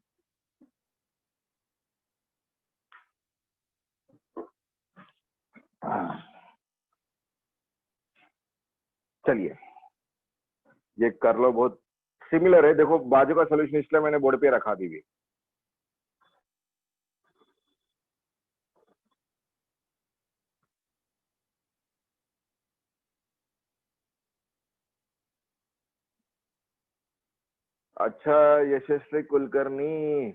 चलिए ये कर लो, बहुत similar है। देखो बाजू का सोल्यूशन इसलिए मैंने बोर्ड पे रखा दी। अच्छा यशस्वी कुलकर्णी,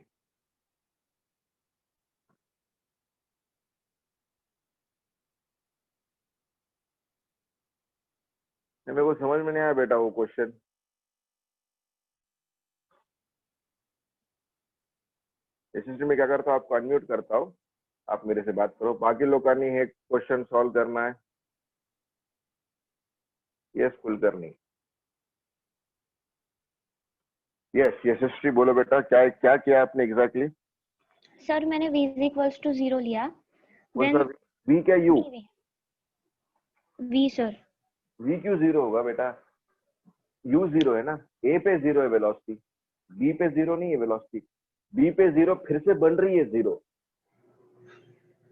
मेरे को समझ में नहीं आया बेटा वो क्वेश्चन। यशस्वी मैं क्या करता हूँ, आपको अनम्यूट करता हूँ, आप मेरे से बात करो। बाकी लोकांनी हे क्वेश्चन सॉल्व करना है। यस कुलकर्णी, यस यशस्वी बोलो बेटा, क्या क्या किया आपने एग्जैक्टली? सर मैंने v इक्वल्स टू 0 लिया। देन v क्या u? v sir. v क्यों 0 होगा बेटा? u 0 है ना, a पे 0 है वेलोसिटी, b पे 0 नहीं है वेलोसिटी। b पे 0 फिर से बन रही है 0।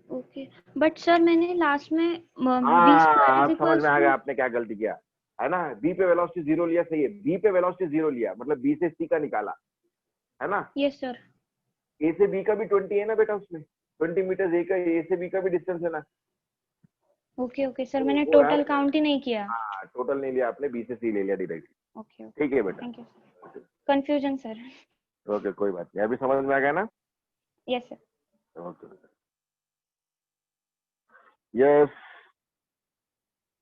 ओके बट सर मैंने लास्ट में आप समझ में आ गया आपने क्या गलती किया है ना। b पे वेलोसिटी 0 लिया, सही है। b पे वेलोसिटी 0 लिया मतलब b से c का निकाला है ना। Yes sir. a से b का भी 20 है ना बेटा, उसमें 20 मीटर a से b का भी डिस्टेंस है ना। ओके ओके सर, मैंने टोटल काउंट ही नहीं किया। हाँ टोटल नहीं लिया आपने, b से c ले लिया डायरेक्ट। ओके ठीक है बेटा, thank you. Confusion sir. Okay कोई बात नहीं, अभी समझ में आ गया ना। Yes sir. Okay yes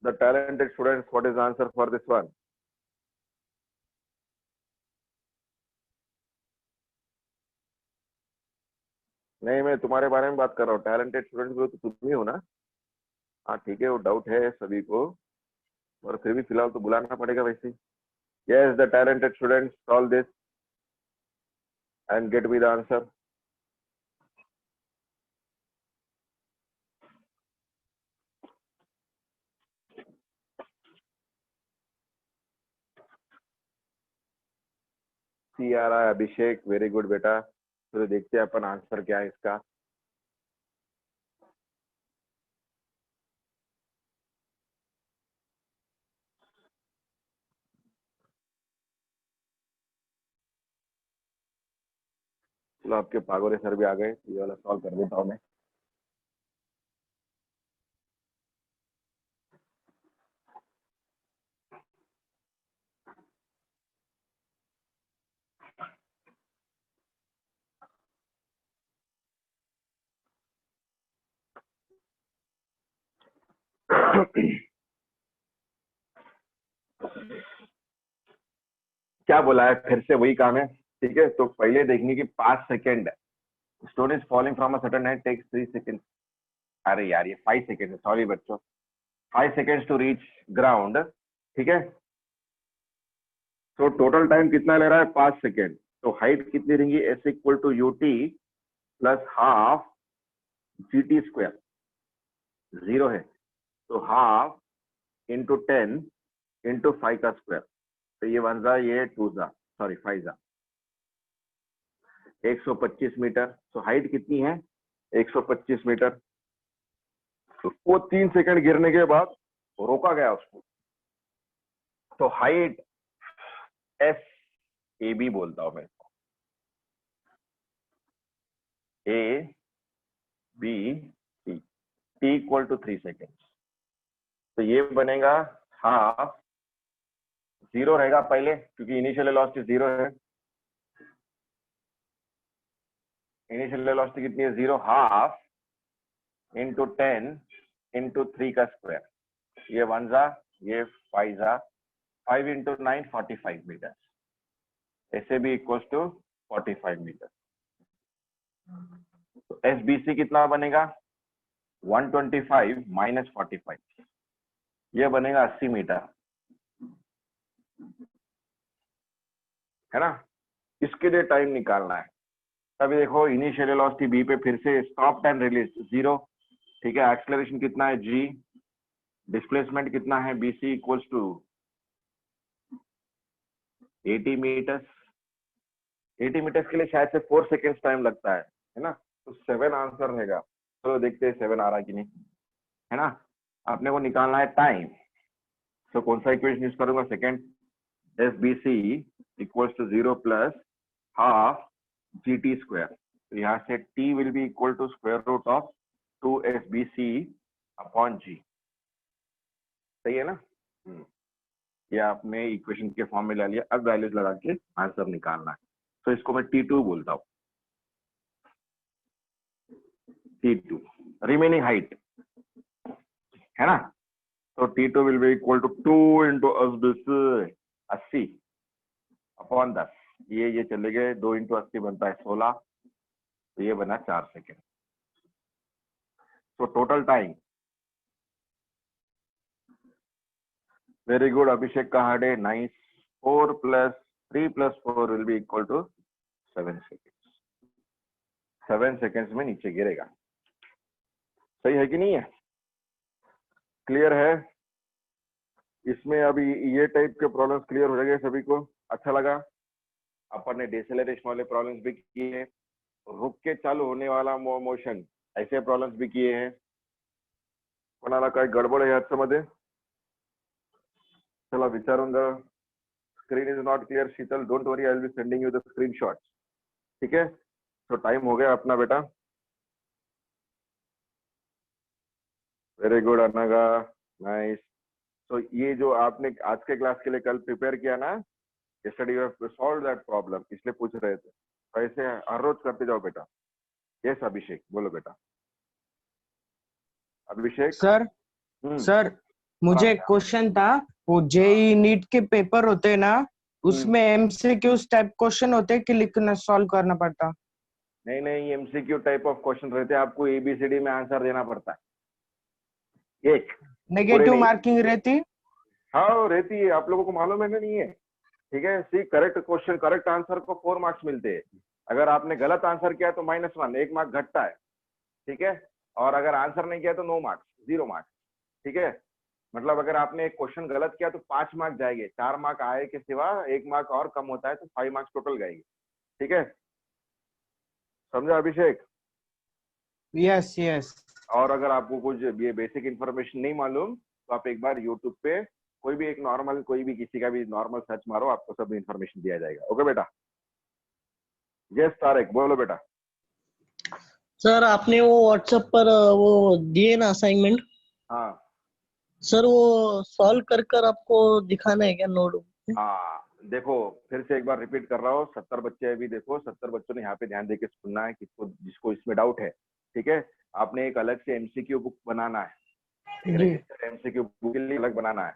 the talented students, what is the answer for this one? नहीं मैं तुम्हारे बारे में बात कर रहा हूँ, टैलेंटेड स्टूडेंट्स भी तो तुम ही हो ना। हाँ ठीक है, वो डाउट है सभी को, और फिर भी फिलहाल तो बुलाना पड़ेगा वैसे। Yes the talented students solve this and get me the answer. C आ रहा है अभिषेक, वेरी गुड बेटा। तो देखते हैं अपन आंसर क्या है इसका। चलो आपके पागोरे सर भी आ गए, ये वाला सॉल्व कर देता हूँ मैं। क्या बोला है, फिर से वही काम है। ठीक है, तो पहले देखेंगे कि 5 second, stone is falling from a certain height takes 3 second. अरे यार ये 5 सेकेंड है, सॉरी बच्चों, 5 सेकेंड्स टू रीच ग्राउंड। ठीक है, तो टोटल टाइम कितना ले रहा है? 5 सेकेंड। तो हाइट कितनी रहेंगी? S equal to U T plus half G T square. 0 है, तो हाफ इंटू 10 इंटू 5 का स्क्वायर, तो ये 1 जा, ये 2 जा, सॉरी 5 जा, 125 मीटर। तो हाइट कितनी है? 125 मीटर। तो वो 3 सेकंड गिरने के बाद रोका गया उसको, तो हाइट एस ए बी बोलता हूं मैं, A B T, T equal to 3 second. तो ये बनेगा हाफ, 0 रहेगा पहले क्योंकि इनिशियल वेलोसिटी 0 है, इनिशियल वेलोसिटी कितनी है? 0, हाफ इंटू 10 इंटू 3 का स्क्वायर, ये 1 जा, ये 5 जा, 5 इंटू 9 45 मीटर, ऐसे भी इक्वल टू 45 मीटर। तो एस बी सी कितना बनेगा? 125 माइनस 45, ये बनेगा 80 मीटर, है ना। इसके लिए टाइम निकालना है। अभी देखो इनिशियल वेलोसिटी बी पे फिर से स्टॉप एंड रिलीज 0, ठीक है। एक्सेलरेशन कितना है? जी। डिस्प्लेसमेंट कितना है? B C equals to 80 meters. 80 meters के लिए शायद से 4 सेकेंड्स टाइम लगता है ना। तो 7 आंसर रहेगा। तो देखते हैं 7 आ रहा है कि नहीं, है ना। आपने को निकालना है टाइम, तो कौन सा इक्वेशन यूज करूंगा? Second, S B C equals to 0 plus half G T square. तो यहाँ से T will be equal to square root of 2 S B C upon G, सही है ना। ये आपने इक्वेशन के फॉर्म में ला लिया। अब वैल्यूज लगा के आंसर निकालना है। तो इसको मैं T2 बोलता हूँ, T2 रिमेनिंग हाइट, है ना। तो T2 will be equal to 2 into 80 upon 10, ये चले गए, 2 इंटू 80 बनता है 16, तो ये बना 4 सेकेंड। तो total time, very good Abhishek का हार्ड है, nice. 4 plus 3 plus 4 will be equal to 7 seconds. 7 seconds में नीचे गिरेगा, सही है कि नहीं है? क्लियर है? इसमें अभी ये टाइप के प्रॉब्लम्स क्लियर हो जाएंगे सभी को। अच्छा लगा? अपन ने डिसेलरेशन वाले प्रॉब्लम्स भी किए, रुक के चालू होने वाला मोशन ऐसे प्रॉब्लम्स भी किए हैं। कोणाला काय गडबड आहे याच्यामध्ये? चला विचारूंगा। Screen is not clear Sheetal, don't worry, I will be sending you the screenshot, ठीक है। तो टाइम हो गया अपना बेटा। Very good Anagha, nice. तो ये जो आपने आज के क्लास के लिए कल प्रिपेयर किया ना, yesterday you have solved that problem, इसलिए पूछ रहे थे। तो ऐसे हर रोज करते जाओ बेटा। यस अभिषेक, बोलो बेटा। अभिषेक सर सर मुझे एक क्वेश्चन था, वो जेई नीट के पेपर होते हैं ना, उसमें एमसीक्यूज टाइप क्वेश्चन होते हैं कि लिखना सॉल्व करना पड़ता? नहीं नहीं, एमसीक्यू टाइप ऑफ क्वेश्चन रहते हैं, आपको एबीसीडी में आंसर देना पड़ता है। एक नेगेटिव मार्किंग रहती? हाँ रहती है, आप लोगों को मालूम है कि नहीं है? ठीक है। See correct question, correct answer को 4 मार्क्स मिलते हैं। अगर आपने गलत आंसर किया तो -1, 1 मार्क घटता है, ठीक है। और अगर आंसर नहीं किया तो 9 मार्क्स, 0 मार्क्स, ठीक है। मतलब अगर आपने एक क्वेश्चन गलत किया तो 5 मार्क जाएंगे, 4 मार्क आए के सिवा 1 मार्क और कम होता है, तो 5 मार्क्स टोटल जाएंगे, ठीक है। समझा अभिषेक? Yes yes. और अगर आपको कुछ ये बेसिक इंफॉर्मेशन नहीं मालूम तो आप एक बार यूट्यूब पे कोई भी एक नॉर्मल, कोई भी किसी का भी नॉर्मल सर्च मारो, आपको सब इंफॉर्मेशन दिया जाएगा। ओके बेटा। यस तारिक, बोलो बेटा। सर आपने वो व्हाट्सएप पर वो दिए ना असाइनमेंट, हाँ सर वो सॉल्व कर कर आपको दिखाना है क्या नोट? हाँ, देखो फिर से एक बार रिपीट कर रहा हूँ। 70 बच्चे अभी देखो, 70 बच्चों ने यहाँ पे ध्यान देके सुनना है, किसको जिसको इसमें डाउट है, ठीक है। आपने एक अलग से एमसीक्यू बुक बनाना है, एमसीक्यू बुक के लिए अलग बनाना है।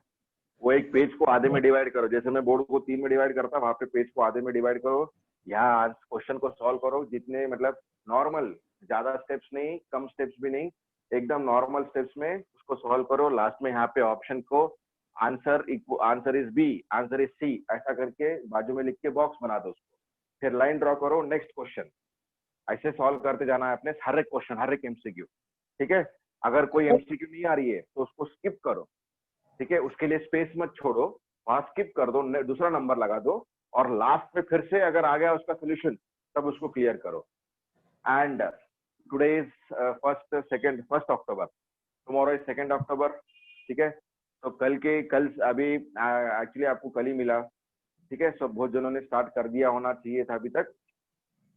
वो एक पेज को आधे में डिवाइड करो, जैसे मैं बोर्ड को 3 में डिवाइड करता, वहां पे पेज को आधे में डिवाइड करो। यहाँ क्वेश्चन को सॉल्व करो, जितने मतलब नॉर्मल, ज्यादा स्टेप्स नहीं, कम स्टेप्स भी नहीं, एकदम नॉर्मल स्टेप्स में उसको सॉल्व करो। लास्ट में यहाँ पे ऑप्शन को answer is B, answer is C, ऐसा करके बाजू में लिख के बॉक्स बना दो उसको, फिर लाइन ड्रॉ करो, नेक्स्ट क्वेश्चन, ऐसे सॉल्व करते जाना है अपने हर एक क्वेश्चन, हर एक एमसीक्यू, ठीक है। अगर कोई एमसीक्यू नहीं आ रही है तो उसको स्किप करो, ठीक है, उसके लिए स्पेस मत छोड़ो, वहां स्किप कर दो, दूसरा नंबर लगा दो, और लास्ट में फिर से अगर आ गया उसका सोल्यूशन तब उसको क्लियर करो। And today is first October, tomorrow is 2 अक्टूबर, ठीक है। तो कल अभी एक्चुअली आपको कल ही मिला, ठीक है। सो बहुत जनों ने स्टार्ट कर दिया होना चाहिए था अभी तक,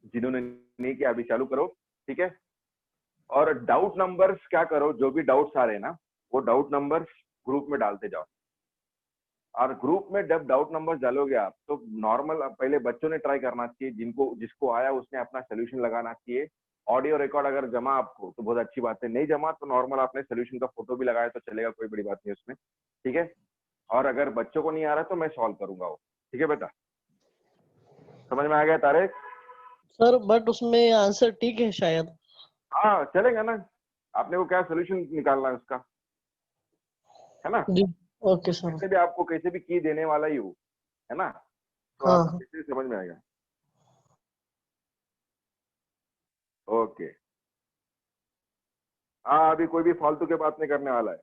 जिन्होंने नहीं किया अभी चालू करो, ठीक है। और डाउट नंबर्स क्या करो, जो भी डाउट्स आ रहे हैं ना वो डाउट नंबर्स ग्रुप में डालते जाओ। और ग्रुप में जब डाउट नंबर डालोगे आप तो नॉर्मल पहले बच्चों ने ट्राई करना चाहिए, जिसको आया उसने अपना सोल्यूशन लगाना चाहिए। ऑडियो रिकॉर्ड अगर जमा आपको तो बहुत अच्छी बात है, नहीं जमा तो नॉर्मल आपने सोल्यूशन का फोटो भी लगाया तो चलेगा, कोई बड़ी बात नहीं उसमें, ठीक है। और अगर बच्चों को नहीं आ रहा तो मैं सॉल्व करूंगा वो, ठीक है बेटा। समझ में आ गया तारिक? सर बट उसमें आंसर ठीक है शायद। हाँ चलेगा ना, आपने को क्या सोल्यूशन निकालना है उसका, है ना। जी ओके सर। कैसे भी आपको कैसे भी की देने वाला ही हूँ, है ना, तो हाँ आपको कैसे समझ में आएगा। ओके, हाँ अभी कोई भी फालतू के बात नहीं करने वाला है।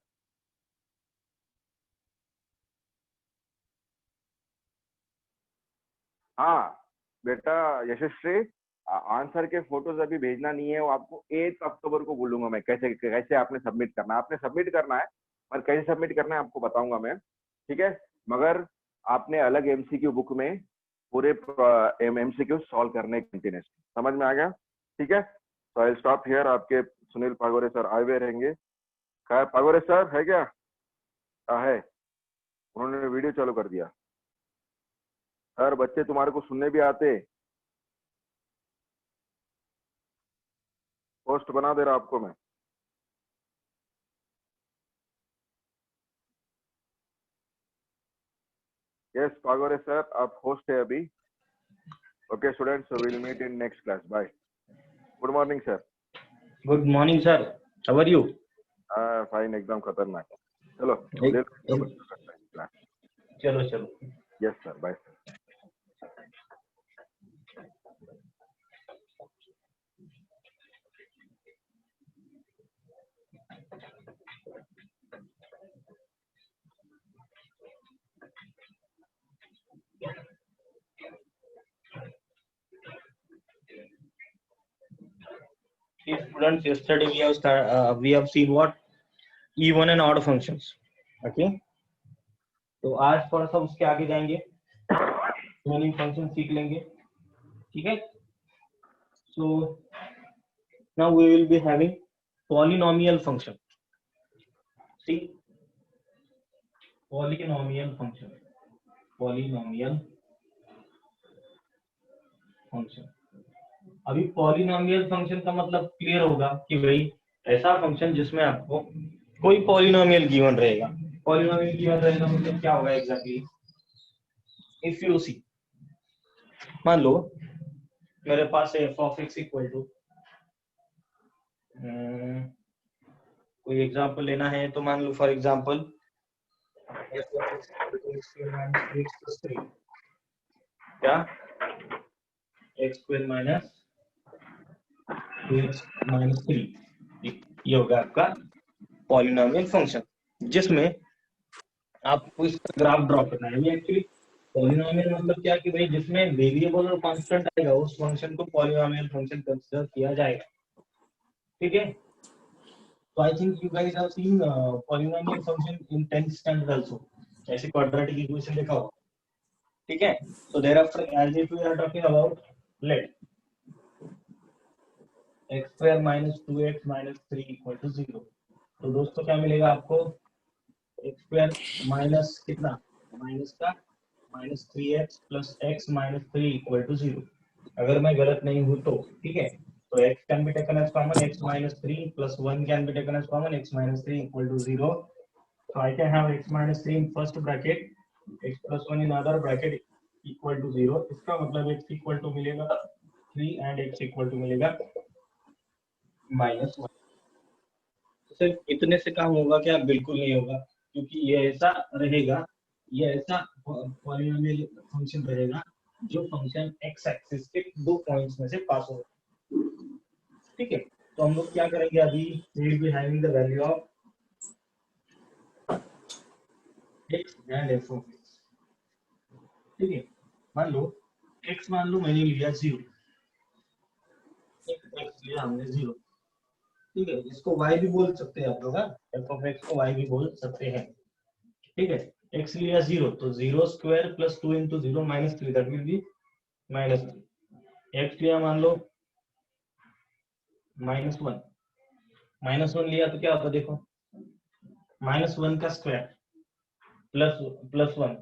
हाँ बेटा यशस्वी, आंसर के फोटोज अभी भेजना नहीं है, वो आपको 8 अक्टूबर को बोलूंगा मैं, कैसे कैसे आपने सबमिट करना है, आपने सबमिट करना है, पर कैसे सबमिट करना है आपको बताऊंगा मैं, ठीक है। मगर आपने अलग एमसीक्यू बुक में पूरे एमसीक्यू सॉल्व करने कंटिन्यूस, समझ में आ गया, ठीक है। तो आई स्टॉप हियर। आपके सुनील पागोरे सर आए हुए रहेंगे। क्या पागोरे सर है क्या? है, उन्होंने वीडियो चालू कर दिया। सर बच्चे तुम्हारे को सुनने भी आते, पोस्ट बना दे रहा आपको मैं। यस पागोरे सर, आप होस्ट है अभी। Okay students, will meet in next class, bye. Good morning sir. Good morning sir, how are you? Fine, एकदम खतरनाक। चलो चलो चलो। Yes sir, bye sir. Students, yesterday we have seen what even and odd functions. Okay, तो आज थोड़ा सा उसके आगे जाएंगे, remaining फंक्शन सीख लेंगे, ठीक है। So now we will be having polynomial function. See, polynomial function, polynomial function. अभी पॉलिनोमियल फंक्शन का मतलब क्लियर होगा कि भाई ऐसा फंक्शन जिसमें आपको कोई पॉलिनोमियल गिवन रहेगा। पॉलिनोमियल गिवन रहेगा मतलब क्या होगा एग्जैक्टली? इफ यू सी, मान लो मेरे पास है f of x equal to, कोई एग्जांपल लेना है तो मान लो for example f of x equal to x square minus 3x plus 3, क्या x square minus 2x minus 3, ये होगा आपका पॉलिनोमियल फंक्शन, जिसमें आपको इसका ग्राफ ड्रॉ करना है। एक्चुअली पॉलिनोमियल मतलब क्या कि भाई जिसमें वेरिएबल और कांस्टेंट आएगा उस फंक्शन को पॉलिनोमियल फंक्शन कंसीडर किया जाएगा, ठीक है। तो I think you guys have seen polynomial function in 10th standard also, ऐसे क्वाड्रेटिक इक्वेशन देखा हो, ठीक है। तो thereafter as if we are talking about let x square minus 2x minus 3 equal to 0, तो दोस्तों क्या मिलेगा आपको? x स्क्वायर माइनस कितना, माइनस का minus 3x plus x minus 3 equal to 0, अगर मैं गलत नहीं हूं तो, ठीक है। तो x can be taken as common, x minus 3 plus 1 can be taken as common, x minus 3 equal to 0, so I can have x minus 3 in first bracket, x plus 1 in other bracket equal to 0, इसका मतलब x equal to मिलेगा 3 and x equal to मिलेगा -1। सिर्फ इतने से काम होगा क्या? बिल्कुल नहीं होगा, क्योंकि ये ऐसा रहेगा, ये ऐसा पॉलिनोमियल फंक्शन रहेगा जो फंक्शन x एक्सिस के 2 पॉइंट्स में से पास होगा, ठीक है। तो हम लोग क्या करेंगे अभी, we will be having the value of x and f of x। ठीक है, मान लो x मान लो मैंने लिया 0, x लिया हमने 0, ठीक है, इसको y भी बोल सकते हैं आप लोग, f of x को y भी बोल सकते हैं। ठीक है, x लिया 0 तो 0 square plus 2 into 0 minus 3, that will B minus 3। x लिया मान लो -1, -1 लिया तो क्या होता देखो, -1 का square plus 1,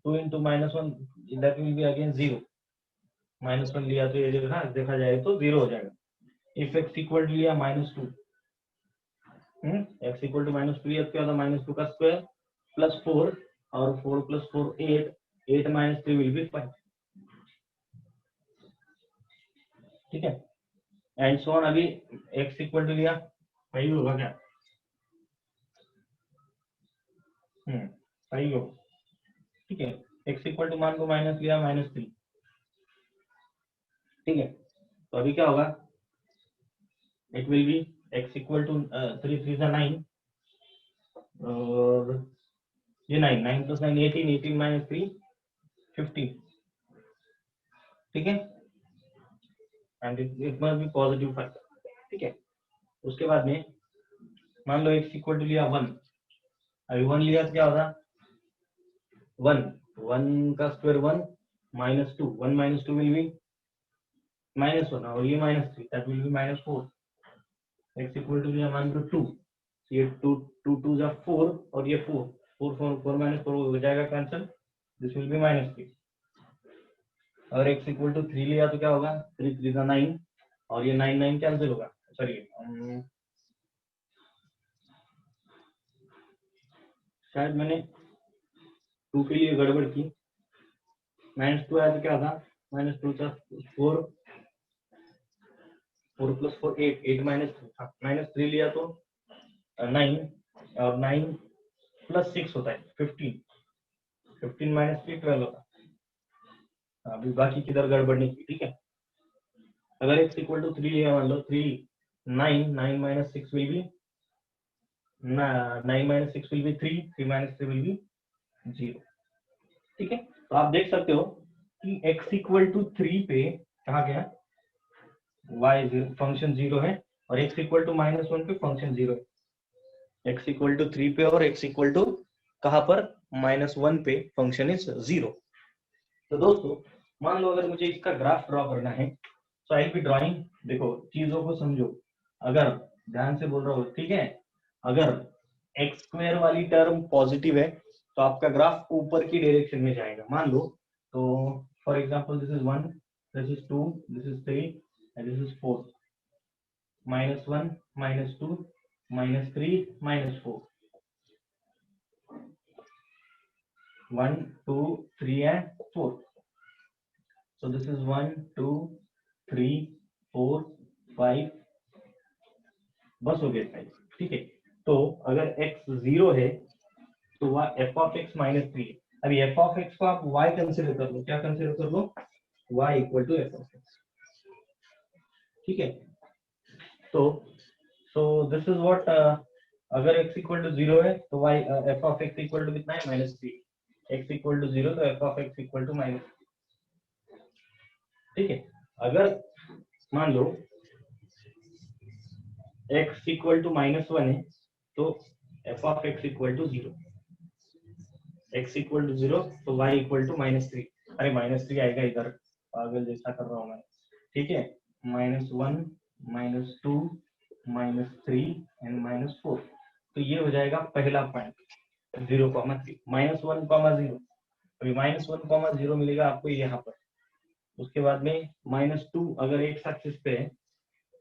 2 into -1 that will be again 0, -1 लिया तो ये देखा जाए तो 0 हो जाएगा। इफ x इक्वल टू लिया -2, x इक्वल टू -2 लिया तो क्या होता, -2 का स्क्वायर प्लस 4 और 4 प्लस 4 8, 8 माइनस 3 विल बी 5। ठीक है, एंड सो ऑन। अभी x इक्वल टू लिया, सही होगा क्या, सही होगा। ठीक है, x इक्वल टू मान को माइनस लिया -3। ठीक है, तो अभी क्या होगा, it will be x equal to 3 3 9, और ये 9 9 प्लस 9 18, 18 माइनस 3 15। ठीक है, and it must be positive 5। ठीक है, उसके बाद में मान लो x इक्वल टू लिया 1, अभी 1 लिया तो क्या होगा, 1 1 का स्क्वायर 1 -2, 1 माइनस 2 विल बी -1, और ये -3 that will be -4। x equal to लिया मान लो 2, ये 2 2 2 जा 4 और ये 4 4 4 4 माइनस 4 हो जाएगा कैंसिल, दिस विल बी -3। और x इक्वल टू 3 लिया तो क्या होगा, 3 3 जा 9 और ये 9 9 कैंसिल होगा। सॉरी, शायद मैंने 2 के लिए गड़बड़ की, -2 आया तो क्या था, -2 था 4 4 प्लस 4 8, 8 माइनस 3 लिया तो 9, और 9 प्लस 6 होता है 15, 15 माइनस 3 12 होता है। अभी बाकी किधर गड़बड़ नहीं की। ठीक है, अगर x इक्वल टू 3 लिया, मान लो 3 9 9 minus 6 will be 9 minus 6 will be 3, 3 minus 3 will B 0। ठीक है, तो आप देख सकते हो कि x इक्वल टू 3 पे कहा गया y फंक्शन 0 है, और x इक्वल टू -1 पे फंक्शन 0 है। x इक्वल टू 3 पे और x इक्वल टू कहां पर, -1 पे फंक्शन इज 0। तो दोस्तों मान लो अगर मुझे इसका ग्राफ ड्रॉ करना है, तो आई बी ड्रॉइंग, देखो चीजों को समझो, अगर ध्यान से बोल रहा हूँ, ठीक है, अगर एक्स स्क्वायर वाली टर्म पॉजिटिव है तो आपका ग्राफ ऊपर की डायरेक्शन में जाएगा। मान लो, तो for example this is 1, this is 2, this is 3 and this is 4, -1 -2 -3 -4, 1 2 3 and 4। So this is 1 2 3 4 5, बस हो गया। ठीक है, तो अगर x 0 है तो f ऑफ x -3 है। अभी f ऑफ x को आप y कंसिडर कर लो, क्या कंसिडर कर लो, y equal to f of x। ठीक है, तो सो दिस इज व्हाट, अगर x इक्वल टू 0 है तो y f of x equal to कितना है, -3। x इक्वल टू 0 तो f of x equal to -3। ठीक है, अगर मान लो x इक्वल टू -1 है तो f of x equal to 0, x equal to 0 तो y इक्वल टू -3। अरे -3 आएगा इधर, पागल जैसा कर रहा हूँ मैं। ठीक है, -1 -2 -3 एंड -4, तो ये हो जाएगा पहला पॉइंट 0, 3 -1, 0। अभी -1, 0 मिलेगा आपको यहाँ पर। उसके बाद में -2 अगर एक एक्सिस पे है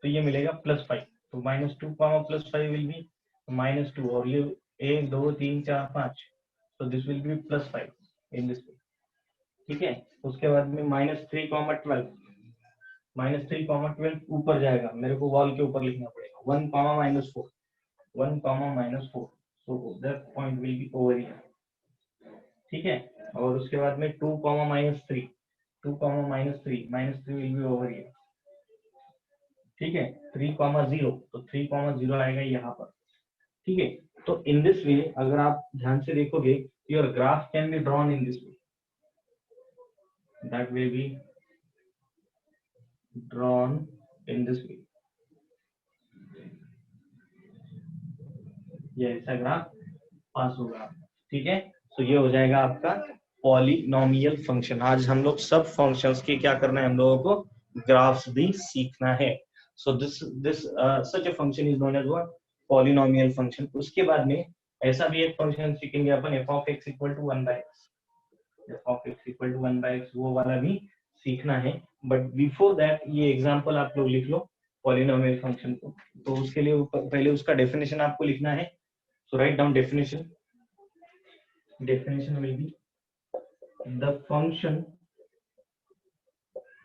तो ये मिलेगा +5, तो -2, +5 विल बी -2, और ये 1 2 3 4 5, तो this will be +5 in this way. ठीक है, उसके बाद में -3, 12, -3, 12 ऊपर जाएगा, मेरे को वॉल के ऊपर लिखना पड़ेगा। 1, -4, 1, -4, so that point will be over here. ठीक है, और उसके बाद में 2, -3, 2, -3 विल बी ओवर हियर। ठीक है, 3,0 तो 3,0 आएगा यहाँ पर, ठीक है। तो इन दिस वे अगर आप ध्यान से देखोगे, your graph can be drawn in this way, that will be drawn in this way, ये ऐसा ग्राफ पास होगा, ठीक है। तो ये हो जाएगा आपका पॉलिनोमियल फंक्शन। आज हम लोग सब फंक्शंस के क्या करना है, हम लोगों को ग्राफ्स भी सीखना है। So this such a function is known as what, polynomial function. उसके बाद में ऐसा भी एक फंक्शन सीखेंगे अपन, f of x equal to 1/x, f of x equal to 1/x, वो वाला भी सीखना है। बट बिफोर दैट ये एग्जांपल आप लोग लिख लो पॉलिनोमियल फंक्शन को। तो उसके लिए पहले उसका डेफिनेशन आपको लिखना है। So write down definition. Definition will be the function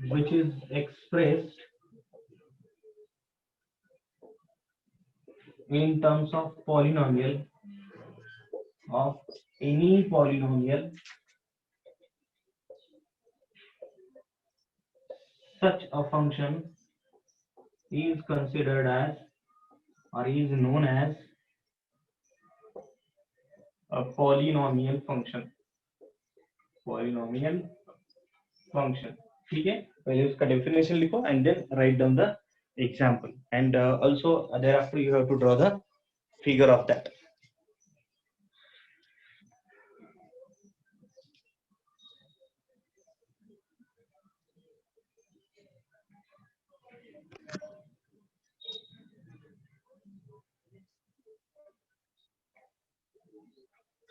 which is expressed in terms of polynomial of any polynomial, such a function is considered as or is known as a polynomial function. Polynomial function, ठीक है। पहले उसका definition लिखो and then write down the example, and also thereafter you have to draw the figure of that.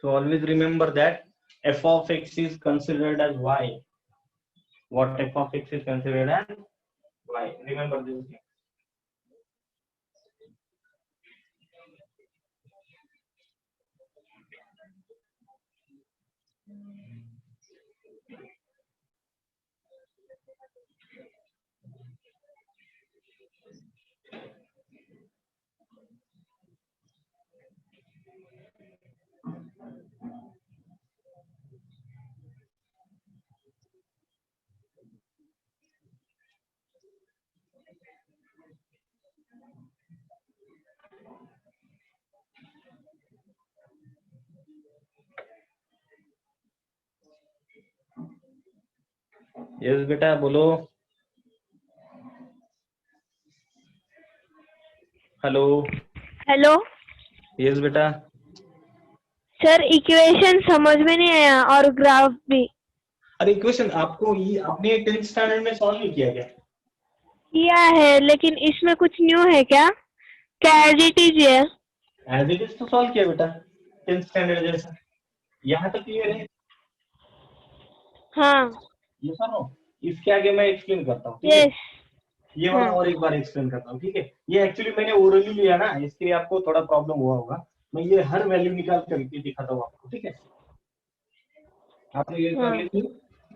So always remember that f of x is considered as y. What f of x is considered as y? Remember this thing. Yes बेटा बोलो। Hello. Hello yes बेटा। Sir, equation समझ में नहीं आया और graph भी अरे इक्वेशन आपको ये आपने 10th स्टैंडर्ड में सॉल्व नहीं किया क्या? किया है, लेकिन इसमें कुछ न्यू है क्या? एज इट इज है? एज इट इज तो सॉल्व किया बेटा 10th स्टैंडर्ड जैसा। यहाँ तक क्लियर है? हाँ। ये सुनो, इसके आगे मैं एक्सप्लेन करता हूँ, ठीक है? यस। ये वाला हाँ। और एक बार एक्सप्लेन करता हूँ, ठीक है? ये एक्चुअली मैंने ओरली लिया ना, इसके लिए आपको थोड़ा प्रॉब्लम हुआ होगा। मैं ये हर वैल्यू निकाल करके दिखाता हूँ आपको, ठीक है? आपने ये कर लीजिए,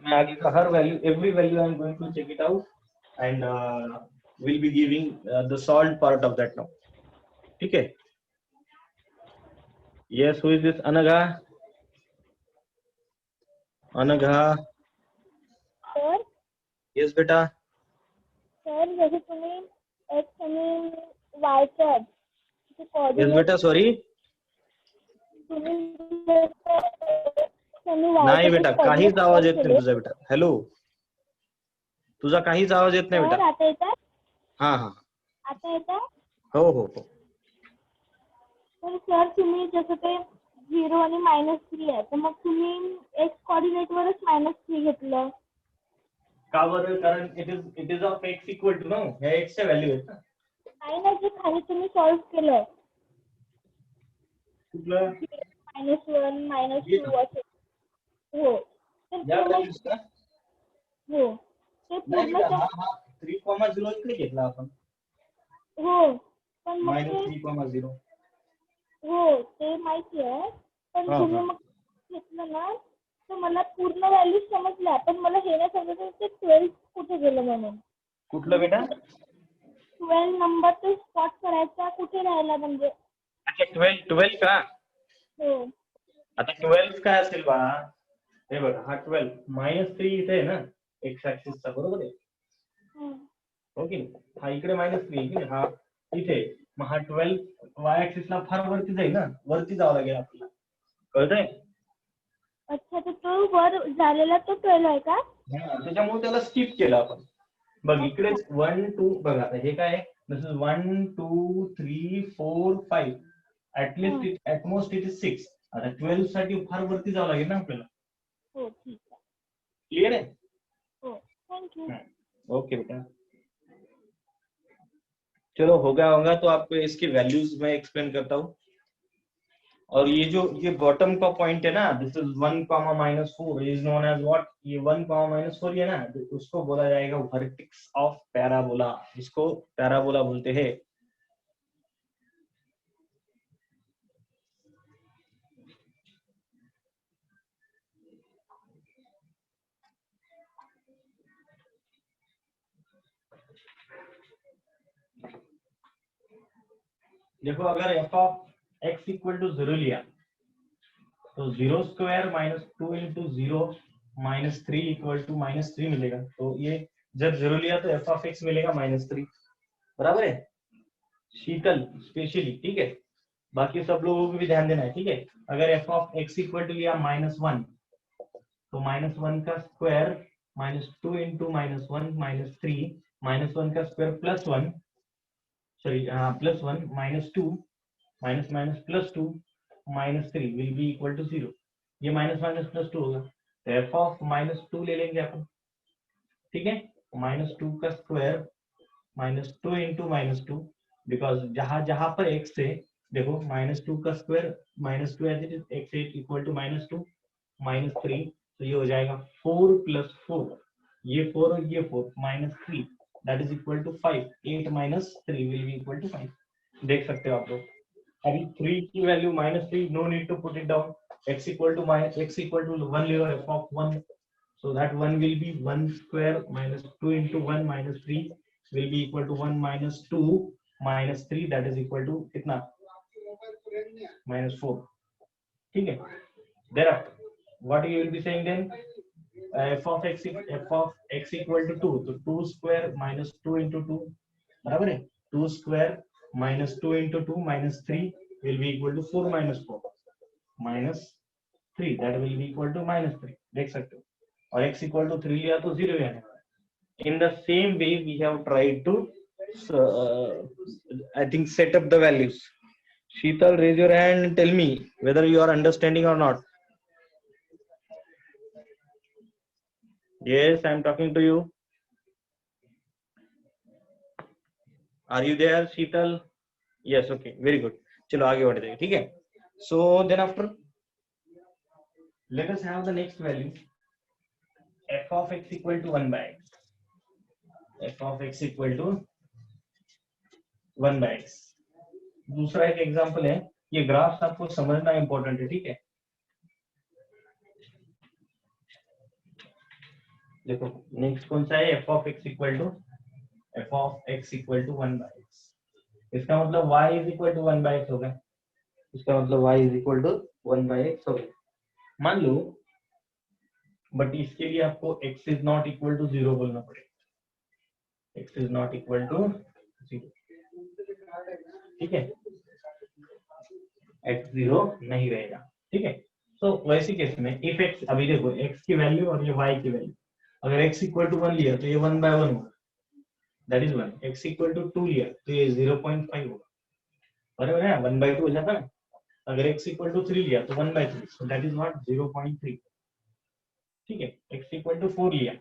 मैं आगे का हर value, every value I am going to check it out and will be giving the solved part of that now, ठीक है? Yes, who is this? Anagha. Anagha. Sir. Yes बेटा। सर, जैसे तुम्ही एक्स आणि वायच्या यस कोऑर्डिनेट बेटा, सॉरी नाही बेटा, काहीच आवाज येत नाही तुझा बेटा. हॅलो, तुझा काहीच आवाज येत नाही बेटा. आता येतात? हा हा, आता येतात? हो हो हो. तर सर, तुम्ही जसं ते 0 आणि -3 आहे, तर मग तुम्ही एक्स कोऑर्डिनेट वरच -3 घेतलं. का बरं? कारण it is of x equal to no, हे एक्स च्या व्हॅल्यू आहेत ना. नाही ना, जे खाली तुम्ही सॉल्व्ह केलं कुठलं? -1 -2 असं. हो, तर या ते व्हॅल्यूज का? हो, ते नाही पूर्ण बेटा, हा 3,0 इकडे घेतला आपण. हो, पण मग ते -3,0. हो, ते माहिती आहे. पण हा, तुम्ही हा. मग घेतलं ना, तर मला पूर्ण व्हॅल्यू समजल्या, पण मला हे नाही समजलं ते 12 कुठे गेलं म्हणून. कुठलं बेटा? 12 नंबर ते स्पॉट करायचा कुठे राहिला म्हणजे. अच्छा, 12 का? हो. आता 12 काय असेल बा? हे बघा, हा 12 -3 इथे आहे ना, एक्स ऍक्सिसचा, बरोबर आहे? हं. हो, हो की नाही? हा इकडे -3 आहे की नाही, हा इथे, मग हा 12 वाय ऍक्सिसला फार वरती जाईल ना, वरती जावं लागेल आपल्याला, कळतंय? अच्छा, तर तो वर झालेला तो 12 आहे का? हा, त्याच्यामुळे त्याला स्किप केलं आपण. बघ इकडेच 1 2 बघा, आता हे काय, this is 1 2 3 4 5, at least at most it is 6. आता 12 साठी फार वरती जावं लागेल ना आपल्याला. हो, ठीक आहे. क्लियर है? हो, थँक्यू. ओके बेटा, चलो हो गया होगा तो आपको इसकी वैल्यूज मैं एक्सप्लेन करता हूँ. और ये जो ये बॉटम का पॉइंट है ना, this is 1, -4 is known as what, ये 1, -4 है ना, तो उसको बोला जाएगा वर्टेक्स ऑफ पैराबोला, इसको पैराबोला बोलते हैं. देखो अगर f of x equal to 0 लिया तो 0² -2 इंटू 0 -3 इक्वल टू -3 मिलेगा. तो ये जब 0 लिया तो एफ ऑफ एक्स मिलेगा -3, बराबर है. शीतल स्पेशली, ठीक है, बाकी सब लोगों को भी ध्यान देना है, ठीक है. अगर f of x equal to लिया -1 तो -1 का स्क्वायर -2 इंटू -1 -3, -1 का square +1, sorry +1 -2 -2 -3 will be equal to 0. ये -2 होगा, तो एफ ऑफ -2 ले लेंगे अपन, ठीक है. -2 का स्क्वायर -2 इंटू -2, बिकॉज जहां जहां पर x है, देखो -2 का square -2 as it is, x equal to -2 -3, तो ये हो जाएगा 4 + 4, ये 4 और ये 4 -3, that is equal to 5. 8 - 3 will be equal to 5. देख सकते हो आप लोग. अभी 3 की value -3, no need to put it down. x equal to 1 ले लो, f of 1, so that 1 will be 1² -2 into 1 -3 will be equal to 1 -2 -3, that is equal to कितना, -4, ठीक है. Thereafter what you will be saying then, f of x equal to 2, तो 2² -2 into 2, बराबर है. 2² -2 into 2 -3 will be equal to 4 -4 -3, that will be equal to -3. देख सकते हो. और x equal to 3 लिया तो 0 आने वाला. In the same way we have tried to I think set up the values. Sheetal, raise your hand and tell me whether you are understanding or not. Yes, I am talking to you. Are you there, Sheetal? Yes, okay, very good. चलो आगे बढ़ते हैं, ठीक है. So then after, let us have the next value. F of x equal to 1/x. F of x equal to 1/x. दूसरा एक example है, ये ग्राफ्स आपको समझना इंपॉर्टेंट है, ठीक है. देखो नेक्स्ट कौन सा है, f of x equal to 1/x. इसका मतलब y is equal to 1/x हो गया. इसका मतलब y is equal to 1/x हो गया. मान लो, बट इसके लिए आपको x is not equal to 0 बोलना पड़ेगा. x is not equal to 0, ठीक है. x 0 नहीं रहेगा, ठीक है. तो वैसे केस में इफ x, अभी देखो x की वैल्यू और ये y की वैल्यू, अगर x इक्वल टू 1 लिया तो ये 1/1 होगा, that is 1. x equal to 2 लिया तो ये 0.5 होगा, बराबर है. 1/2 हो जाता है. अगर x इक्वल टू 3 लिया तो 1/3, सो दैट इज व्हाट, 0.3, ठीक है. x इक्वल टू 4 लिया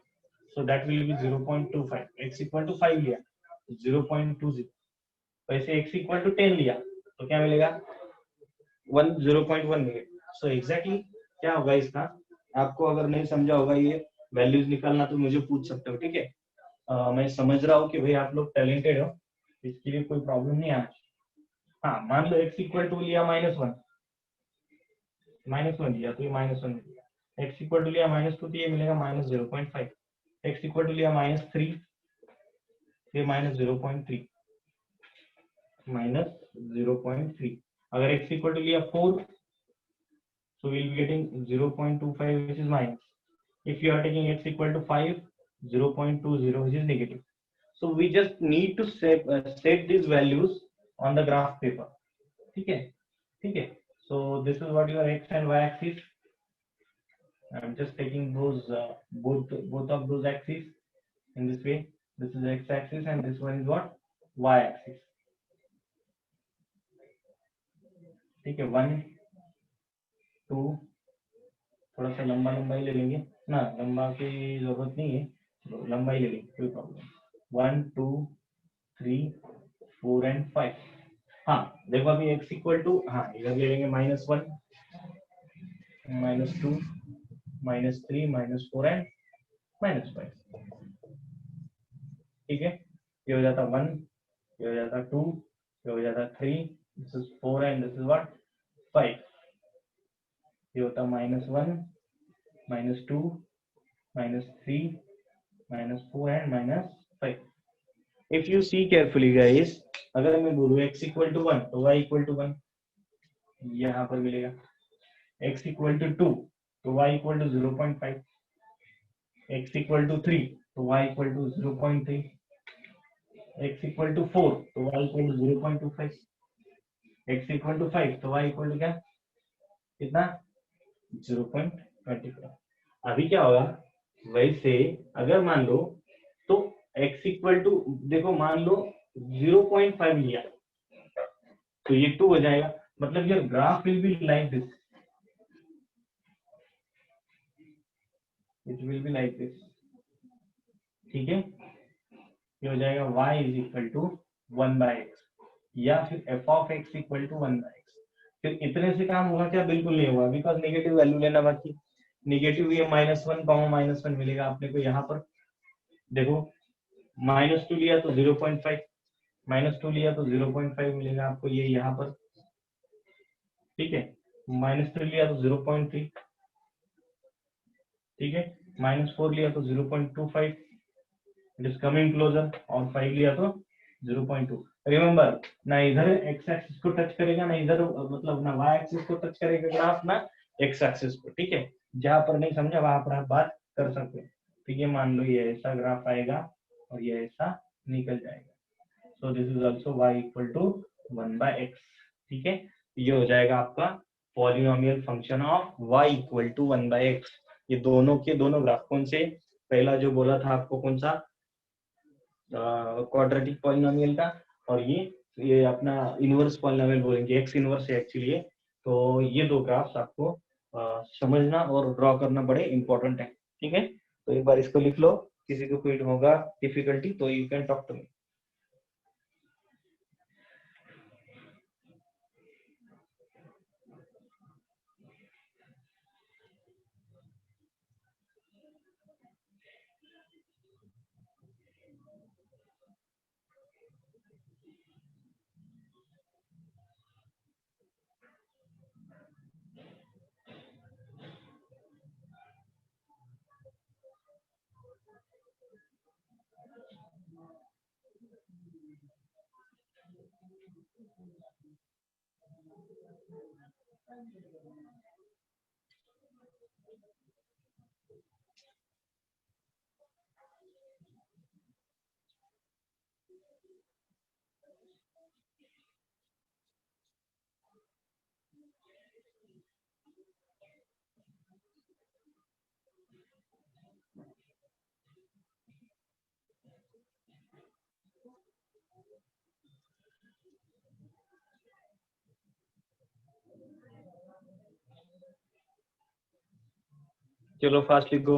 so that will be 0.25. x equal to 5 लिया 0.20. वैसे x इक्वल टू 10 लिया तो क्या मिलेगा, 0.1 मिलेगा. सो एग्जैक्टली क्या होगा इसका, आपको अगर नहीं समझा होगा ये वैल्यूज निकालना तो मुझे पूछ सकते हो, ठीक है. मैं समझ रहा हूँ कि भाई आप लोग टैलेंटेड हो, इसके लिए कोई प्रॉब्लम नहीं आना. हाँ, मान लो x इक्वल टू लिया -1 लिया तो ये -1 मिलेगा. x इक्वल टू लिया -2 तो ये मिलेगा -0.5. x इक्वल टू लिया -3 ये -0.3 -0.3. अगर x इक्वल टू लिया 4 so we'll be getting 0.25 which is minus. If you are taking x equal to 5, 0.20 which is negative. So we just need to set these values on the graph paper. ठीक है, ठीक है. So this is what your x and y axis. I'm just taking those both of those axes in this way. This is x axis and this one is what, y axis. ठीक है, 1 2, थोड़ा सा लंबा लंबा ही ले लेंगे ना, लंबा की जरूरत नहीं है, लंबा ही ले लेंगे, कोई प्रॉब्लम. 1 2 3 4 and 5. हाँ देखो अभी x इक्वल टू, हाँ इधर ले लेंगे -1 -2 -3 -4 and -5. ठीक है, ये हो जाता 1, ये हो जाता 2, ये हो जाता 3, this is 4 and this is what 5. ये होता -1 -2 -3 -4 and -5. If you see carefully guys, अगर मैं बोलूँ x इक्वल टू 1 तो y इक्वल टू 1 यहाँ पर मिलेगा, x इक्वल टू 2 तो y equal to 0.5, x equal to 3 तो y equal to 0.3, x equal to 4 तो y equal to 0.25, x equal to 5 तो y इक्वल टू क्या, कितना 0.25. अभी क्या होगा, वैसे अगर मान लो तो x इक्वल टू, देखो मान लो 0.5 लिया तो ये 2 हो जाएगा, मतलब your graph will be like this, it will be like this. ठीक है, ये हो जाएगा y is equal to 1/x या फिर f of x equal to 1/x. फिर इतने से काम होगा क्या, बिल्कुल नहीं होगा, बिकॉज नेगेटिव वैल्यू लेना बाकी. नेगेटिव ये -1 मिलेगा आपने को यहाँ पर. देखो -2 लिया तो 0.5, -2 लिया तो 0.5 मिलेगा आपको ये यहाँ पर. ठीक है, -3 लिया तो 0.3, ठीक है, -4 लिया तो 0.25, इट इज कमिंग क्लोजर, और 5 लिया तो 0.2. रिमेंबर, ना इधर x एक्सिस को टच करेगा, ना इधर मतलब ना y एक्सिस को टच करेगा ग्राफ, ना x एक्सिस को. ठीक है, जहां पर नहीं समझा वहां पर आप बात कर सकते हैं. तो ये मान लो ये ऐसा ग्राफ आएगा और ये ऐसा निकल जाएगा. So this is also y equal to 1/x. ठीक है, ये हो जाएगा आपका polynomial function of y equal to 1/x. ये दोनों के दोनों ग्राफ कौन से, पहला जो बोला था आपको कौन सा, क्वाड्रेटिक पॉलिनोमियल का, और ये अपना इनवर्स पॉलिनोमियल बोलेंगे, x इनवर्स है एक्चुअली. तो ये दो ग्राफ्स आपको समझना और ड्रॉ करना बड़े इंपॉर्टेंट है. ठीक है, तो एक बार इसको लिख लो, किसी को कोई होगा डिफिकल्टी तो you can talk to me. चलो फास्ट लिखो,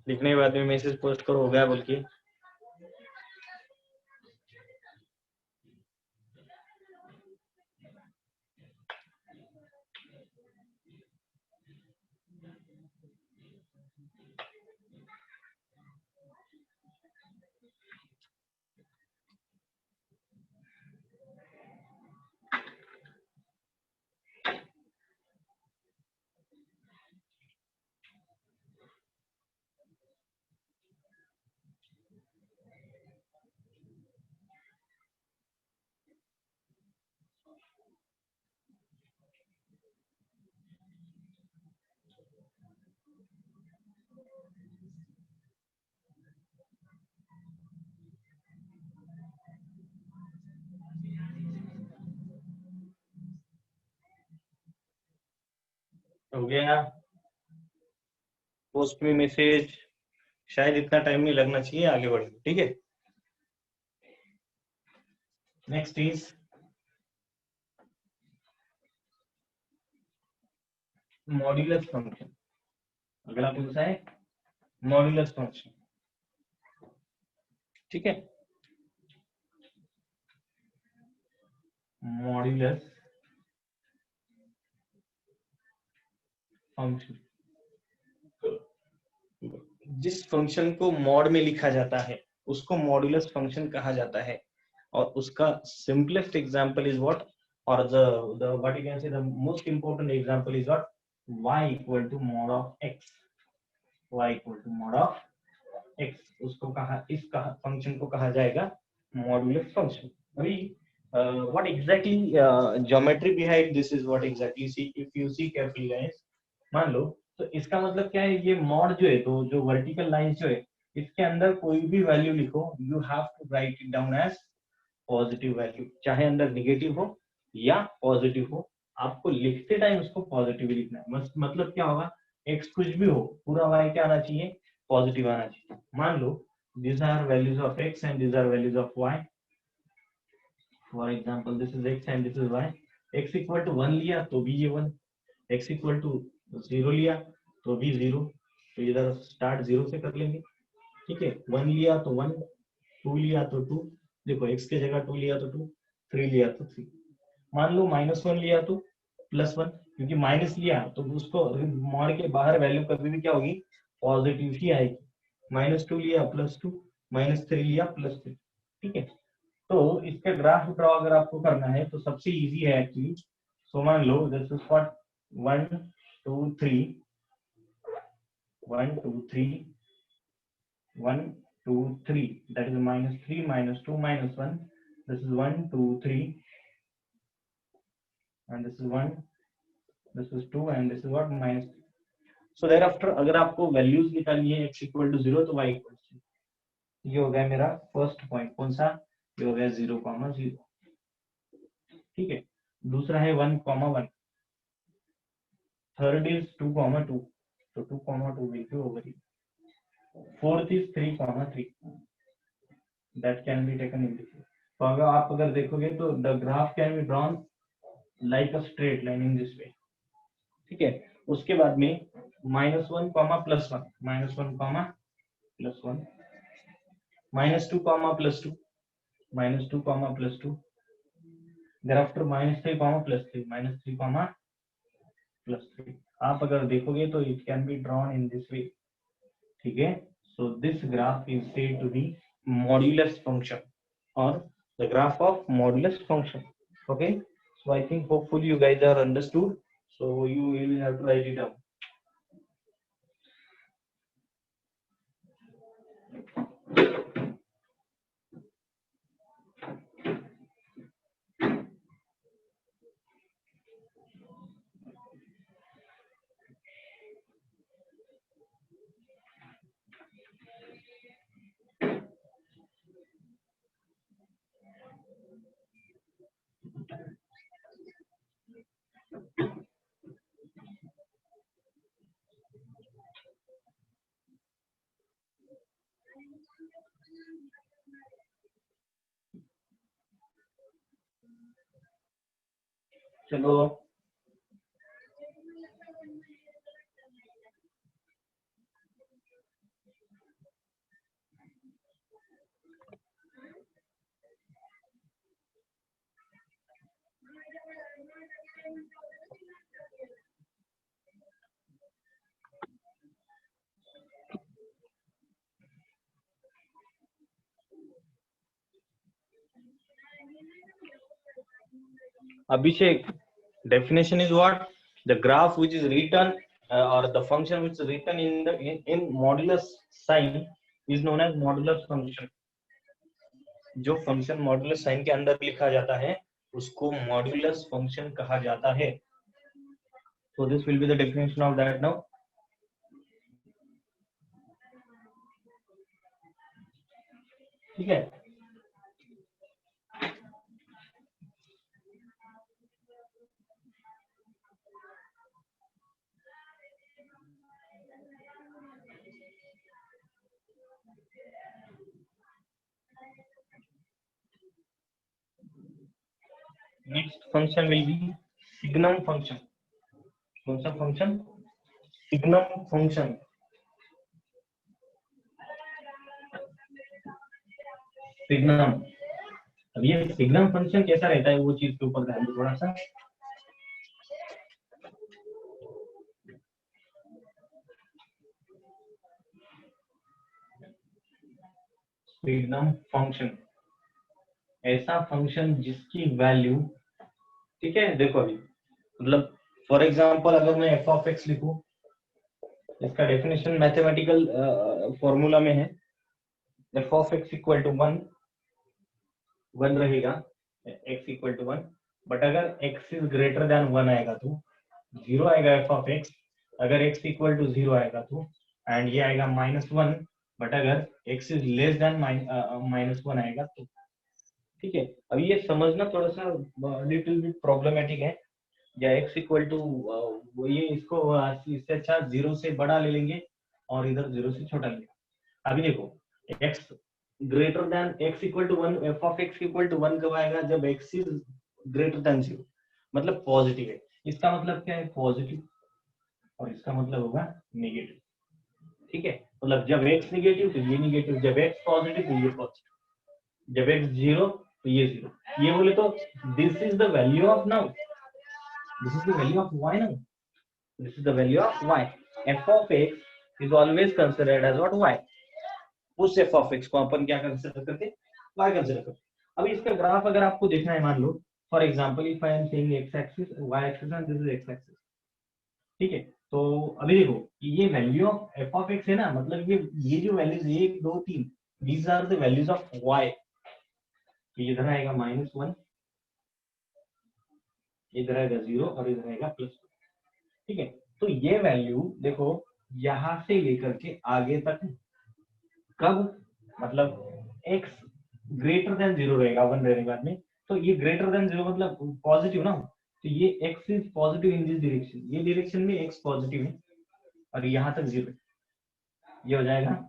लिखने के बाद में मैसेज पोस्ट करो हो गया बोल के. हो गया, पोस्ट में मैसेज, शायद इतना टाइम नहीं लगना चाहिए, आगे बढ़िए, ठीक है। Next is modulus function. अगला कौन सा है? मॉड्यूलस फंक्शन, ठीक है। मॉड्यूलस फंक्शन, जिस फंक्शन को मॉड में लिखा जाता है उसको मॉड्यूलस फंक्शन कहा जाता है, और उसका सिंपलेस्ट एग्जांपल इज व्हाट, और the what you can say the most important example is what, y equal to mod of x, y equal to mod of x, उसको कहा, इस फंक्शन को कहा जाएगा मॉड्यूलस फंक्शन। अभी what exactly geometry behind this is what exactly, see if you see carefully guys, मान लो तो इसका मतलब क्या है, ये मॉड जो है, तो जो वर्टिकल लाइन जो है इसके अंदर कोई भी वैल्यू लिखो, you have to write it down as positive value, चाहे अंदर नेगेटिव हो या पॉजिटिव हो, आपको लिखते टाइम उसको पॉजिटिव लिखना है। मतलब क्या होगा, एक्स कुछ भी हो, पूरा वाई क्या आना चाहिए, पॉजिटिव आना चाहिए। मान लो these are values of x and these are values of y, for example this is x and this is y, x equal to 1 लिया तो भी ये 1, x equal to 0 लिया तो भी 0, तो इधर स्टार्ट 0 से कर लेंगे, ठीक है। 1 लिया तो 1, 2 लिया तो 2, देखो x के जगह 2 लिया तो 2, 3 लिया तो 3। मान लो -1 लिया तो +1, क्योंकि माइनस लिया तो उसको मॉड के बाहर वैल्यू कभी भी क्या होगी, पॉजिटिव ही आएगी। -2 लिया +2, -3 लिया +3, ठीक है। तो इसका ग्राफ ड्रॉ अगर आपको करना है तो सबसे इजी है एक्चुअली। सो मान लो this is what 1 2 3 1 2 3 1 2 3, that is -3 -2 -1, this is 1 2 3 and this is 1, this is 2 and this is what -3. so thereafter अगर आपको वैल्यूज निकालनी है x equal to 0 तो y equal to 0, ये हो गया मेरा फर्स्ट पॉइंट, कौन सा, ये हो गया 0,0, ठीक है। दूसरा है 1,1, थर्ड इज 2,2, तो 2,2 will be over here. Fourth is 3,3, that can be taken in this way. तो अगर आप देखोगे तो the graph can be drawn like a straight line in this way, ठीक है। उसके बाद में -1, +1, -1, +1, -2, +2, -2, +2, thereafter -3, +3, -3, +3। आप अगर देखोगे तो it can be drawn in this way, ठीक है। so this graph is said to be modulus function or the graph of modulus function, okay। so I think hopefully you guys are understood, so you will have to write it down। चलो Abhishek, definition is what, the graph which is written or the function which is written in the in modulus sign is known as modulus function। जो function modulus sign के अंदर लिखा जाता है उसको modulus function कहा जाता है। so this will be the definition of that now। ठीक है। Next function will be signum function. कौन सा function? Signum function. सिग्नम. अब ये सिग्नम फंक्शन कैसा रहता है वो चीज के ऊपर ध्यान दो थोड़ा सा. सिग्नम फंक्शन ऐसा फंक्शन जिसकी वैल्यू, ठीक है, देखो अभी मतलब फॉर एग्जांपल अगर मैं f ऑफ x लिखूं, इसका डेफिनेशन मैथमेटिकल फॉर्मूला में है f of x equal to 1 रहेगा, x इक्वल टू 1, बट अगर x इज ग्रेटर देन 1 आएगा तो 0 आएगा f ऑफ x, अगर x इक्वल टू 0 आएगा तो, एंड ये आएगा -1, बट अगर x इज लेस देन -1 आएगा तो. ठीक है, अब ये समझना थोड़ा सा लिटिल बिट प्रॉब्लमेटिक है. या x इक्वल टू ये इसको इससे अच्छा 0 से बड़ा ले लेंगे और इधर 0 से छोटा लेंगे. अभी देखो x greater than x equal to 1, f of x equal to 1 कब आएगा? जब x इज ग्रेटर देन 0, मतलब पॉजिटिव है. इसका मतलब क्या है? पॉजिटिव. और इसका मतलब होगा नेगेटिव. ठीक है, मतलब जब x नेगेटिव तो ये नेगेटिव, जब x पॉजिटिव तो ये पॉजिटिव, जब x 0 तो ये 0. ये बोले तो this is the value of now, this is the value of y now, this is the value of y. f of x is always considered as what? y. उस f of x को अपन क्या consider करते हैं? y consider करते हैं. अभी इसका graph अगर आपको देखना है, मान लो for example if I am saying x axis, y axis and this is x axis. ठीक है, तो अभी देखो ये value of f of x है ना, मतलब ये जो values 1 2 3 these are the values of y. तो इधर आएगा -1, इधर आएगा 0 और इधर आएगा +1. ठीक है, तो ये वैल्यू देखो यहां से लेकर के आगे तक कब, मतलब x ग्रेटर देन 0 रहेगा 1 रहने के बाद में, तो ये ग्रेटर देन 0 मतलब पॉजिटिव ना, तो ये x is positive in this direction, ये डायरेक्शन में x पॉजिटिव है और यहां तक 0, ये हो जाएगा.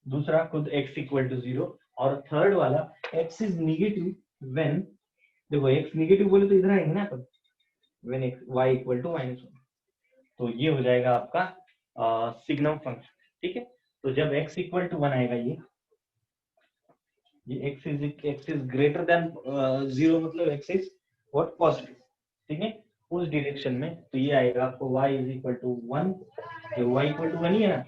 दूसरा खुद x इक्वल टू 0, और थर्ड वाला x इज नेगेटिव व्हेन, देखो x नेगेटिव बोले तो इधर आएंगे ना तब, व्हेन y इक्वल टू -1, तो ये हो जाएगा आपका सिग्नम फंक्शन. ठीक है, तो जब x इक्वल टू 1 आएगा, ये x इज ग्रेटर देन 0, मतलब x इज व्हाट? पॉजिटिव. ठीक है, उस डायरेक्शन में तो ये आएगा आपको y इज इक्वल टू 1, ये y इक्वल टू 1 ही है ना,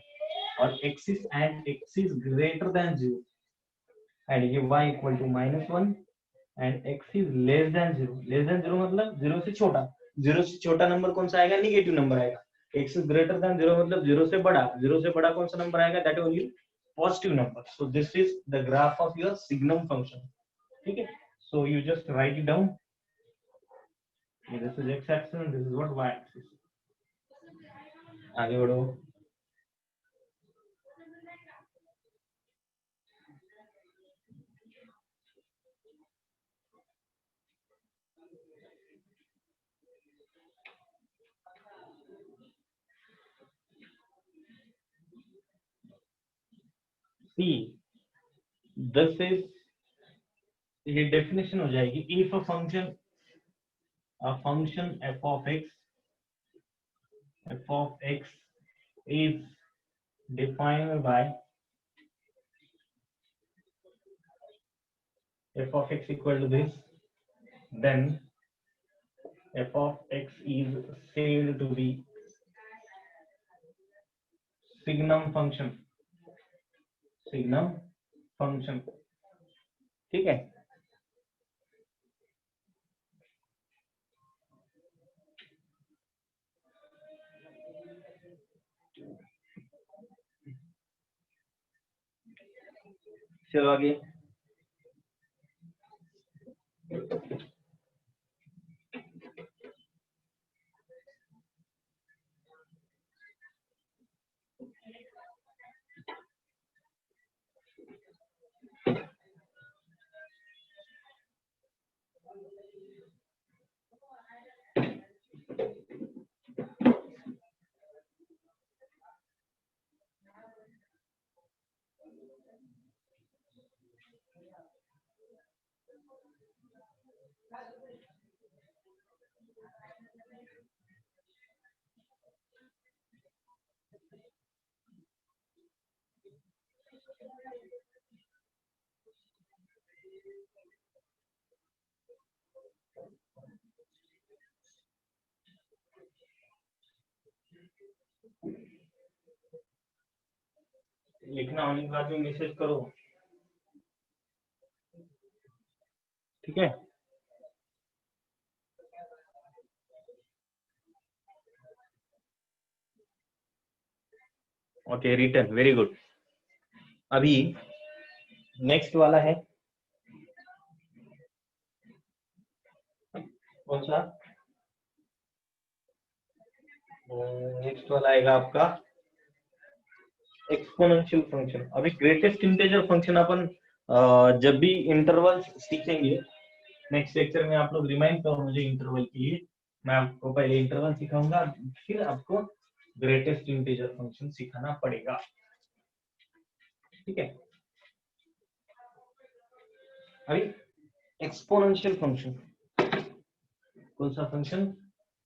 और x is greater than 0, and ये y equal to -1 and x is less than 0. Less than 0 मतलब 0 से छोटा. 0 से छोटा नंबर कौन सा आएगा? नेगेटिव नंबर आएगा. x इज ग्रेटर देन 0 मतलब 0 से बड़ा. 0 से बड़ा कौन सा नंबर आएगा? That is only positive number. So this is the graph of your signum function. ठीक है, so you just right it down. This is x axis and this is what? y axis. आगे बढ़ो. See this is, ये definition हो जाएगी. If a function f of x is defined by f of x equal to this, then f of x is said to be signum function. ठीक है, चलो आगे. लिखना होने के बाद में मैसेज करो, ठीक है। Okay, return, very good. अभी नेक्स्ट वाला है कौन सा? नेक्स्ट वाला आएगा आपका एक्सपोनेंशियल फंक्शन। अभी ग्रेटेस्ट इंटीजर फंक्शन अपन जब भी इंटरवल्स सीखेंगे नेक्स्ट लेक्चर में, आप लोग रिमाइंड करो मुझे इंटरवल के लिए। मैं आपको पहले इंटरवल सिखाऊंगा, फिर आपको ग्रेटेस्ट इंटीजर फंक्शन सिखाना पड़ेगा, ठीक है। अभी एक्सपोनेंशियल फंक्शन, कौन सा फंक्शन?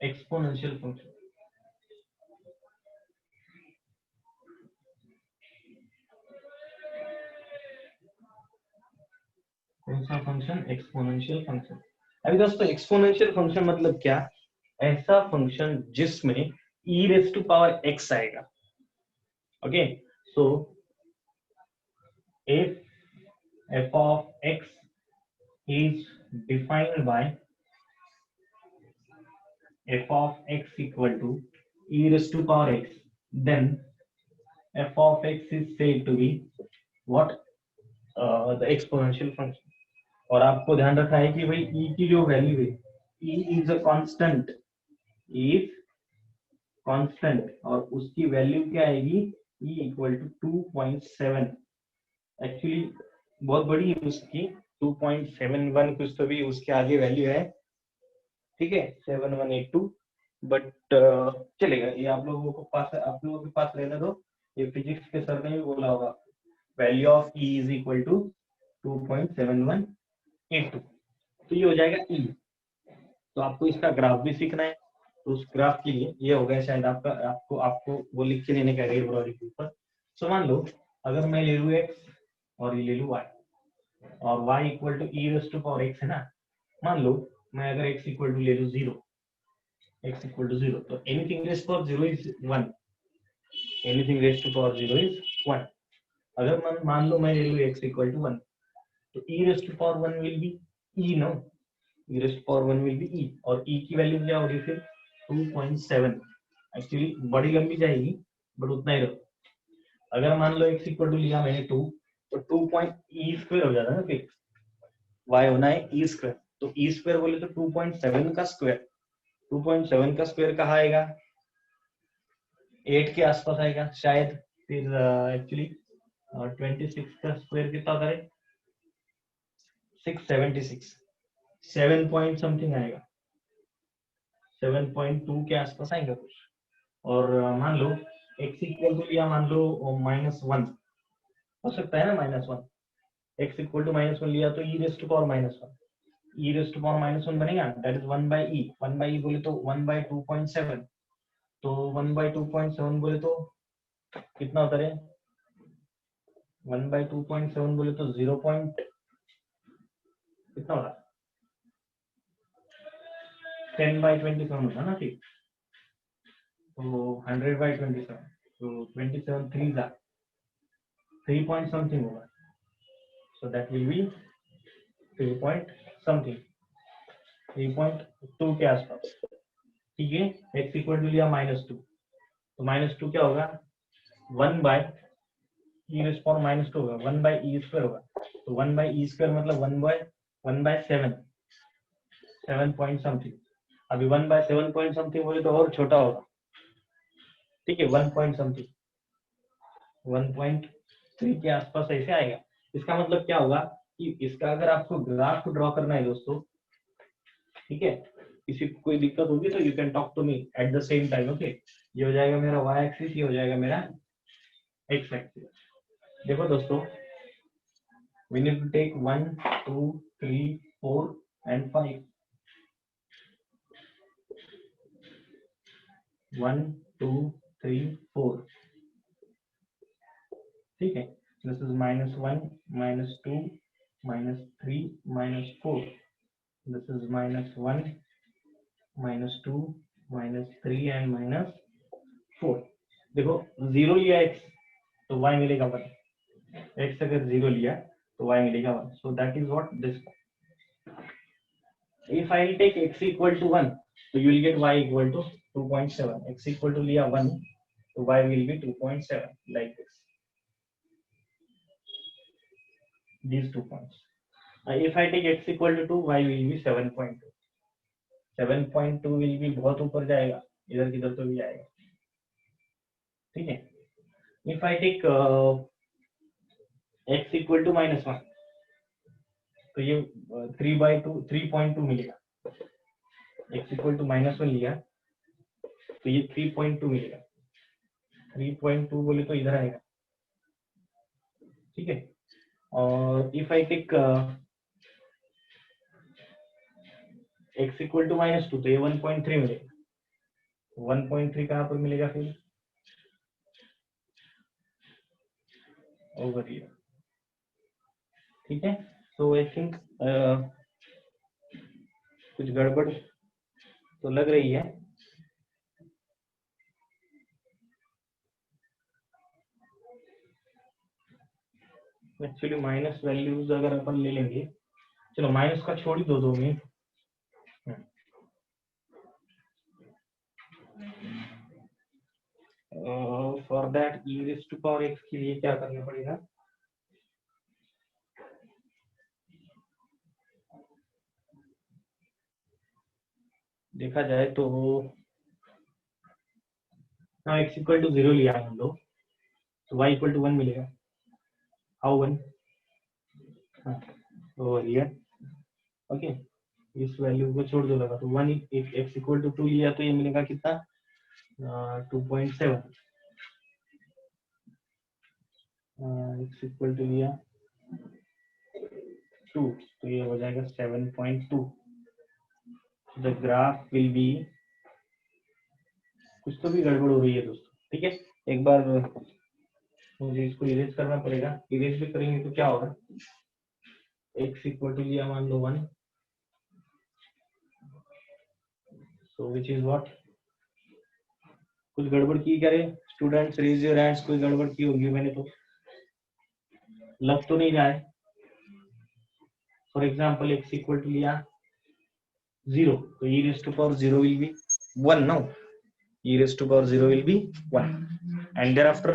Exponential function. कौन सा फंक्शन? Exponential function. अभी दोस्तों एक्सपोनेंशियल फंक्शन मतलब क्या? ऐसा फंक्शन जिसमें e raise to power x आएगा। Okay, so if f of x is defined by f of x equal to e raised to power x, then f of x is said to be what? The exponential function। और आपको ध्यान रखना है कि भाई e की जो value है, e is a constant, is constant, और उसकी वैल्यू क्या आएगी? e equal to 2.7। एक्चुअली बहुत बड़ी है उसकी, 2.71 कुछ तो भी उसके आगे वैल्यू है, ठीक है, 7182। बट चलेगा, ये आप लोगों के पास रहने दो। ये फिजिक्स के सर ने भी बोला होगा, value of e is equal to 2.7182। तो ये हो जाएगा e। तो आपको इसका ग्राफ भी सीखना है, तो उस ग्राफ के लिए ये हो गया शायद आपको वो लिख के लेने का रेड ब्रॉडी के ऊपर। सो मान लो अगर मैं ले लूँ x और ये ले लूँ y, और y equal to e raise to power x है ना। मान लो मैं अगर x इक्वल टू ले लूँ 0, x इक्वल टू 0, तो anything raise to power 0 is 1, anything raise to power 0 is 1। अगर मान लो मैं ले लूँ x इक्वल टू 1, तो e raise to power 1 will be e, no, e raise to power 1 will be e, और e की value क्या होगी फिर? 2.7। एक्चुअली बड़ी लंबी जाएगी बट उतना ही रखो। अगर मान लो x इक्वल टू लिया मैंने 2, तो 2.e² हो जाता है ना, फिर y होना है e स्क्वायर। तो e स्क्वायर बोले तो 2.7 का स्क्वायर, 2.7 का स्क्वायर कहाँ आएगा? 8 के आसपास आएगा शायद। फिर एक्चुअली 26 का स्क्वायर कितना होता है? 676, 7 पॉइंट समथिंग आएगा, 7.2 के आसपास आएगा कुछ। और मान लो x इक्वल टू लिया, मान लो -1 हो सकता है ना, -1, x इक्वल टू -1 लिया तो e raise to power -1, e raise to power -1 बनेगा, दैट इज 1/e। 1/e बोले तो 1/2.7, तो 1/2.7 बोले तो कितना होता है? 1/2.7 बोले तो 0 पॉइंट कितना होगा? 10/27 होता ना, ठीक। तो 100/27, तो 27 3 पॉइंट समथिंग होगा, सो that will B 3 point something, 3.2 के आसपास, ठीक है। x इक्वल टू लिया -2, तो -2 क्या होगा? 1/e रेज़ पावर -2 होगा, 1/e² होगा। तो 1/e² मतलब 1/7, 7 पॉइंट समथिंग। अभी 1/7 पॉइंट समथिंग बोले तो और छोटा होगा, ठीक है, 1 पॉइंट समथिंग, 1.3 के आसपास ऐसे आएगा। इसका मतलब क्या होगा कि इसका अगर आपको ग्राफ ड्रॉ करना है दोस्तों, ठीक है, किसी को कोई दिक्कत होगी तो you can talk to me at the same time. Okay, ये हो जाएगा मेरा y एक्सिस, ये हो जाएगा मेरा x एक्सिस। देखो दोस्तों, we need to take 1 2 3 4 and 5, 1 2 3 4, -1, -2, -3, -4. This is -1, -2, -3 and -4. देखो 0 लिया x तो y मिलेगा 1, x अगर 0 लिया तो y मिलेगा 1. So that is what this. If I will take x equal to 1, so you will get y equal to 2.7. X equal to लिया 1, so y will be 2.7, like this. These 2 points. If I take x equal to 2, y will be 7.2. 7.2 will be बहुत ऊपर जाएगा, इधर किधर तो भी जाएगा, ठीक है. If I take x equal to -1, तो ये 3.2 मिलेगा. x equal to -1 लिया तो ये 3.2 मिलेगा. 3.2 बोले तो इधर आएगा, ठीक है. और if I take x equal to -2 तो ये 1.3 मिलेगा. 1.3 कहाँ पर मिलेगा फिर? ओवर हियर, ठीक है. तो आई थिंक कुछ गड़बड़ तो लग रही है. एक्चुअली माइनस वैल्यूज अगर अपन ले लेंगे, चलो माइनस का छोड़ ही दो 2 minute. For that e raised to power x के लिए क्या करना पड़ेगा? देखा जाए तो x equal to 0 लिया हम लोग तो y equal to 1 मिलेगा. हाउ 1? Over here, okay. इस वैल्यू को छोड़ दो लगा तो 1. x equal to 2 लिया तो ये मिलेगा कितना? 2.7. x equal to लिया 2 तो ये हो जाएगा 7.2. The graph will be, कुछ तो भी गड़बड़ हो रही है दोस्तों, ठीक है. एक बार मुझे इसको इरेज करना पड़ेगा. इरेज भी करेंगे तो क्या होगा? x equal to लिया मान लो 1, so which is what? कुछ गड़बड़ की क्या रे स्टूडेंट्स? Raise your hands. कोई गड़बड़ की होगी, मैंने तो लग तो नहीं रहा है. For example x equal to लिया 0 तो e raised to power 0 will be 1. No, e raised to power 0 will be 1, and thereafter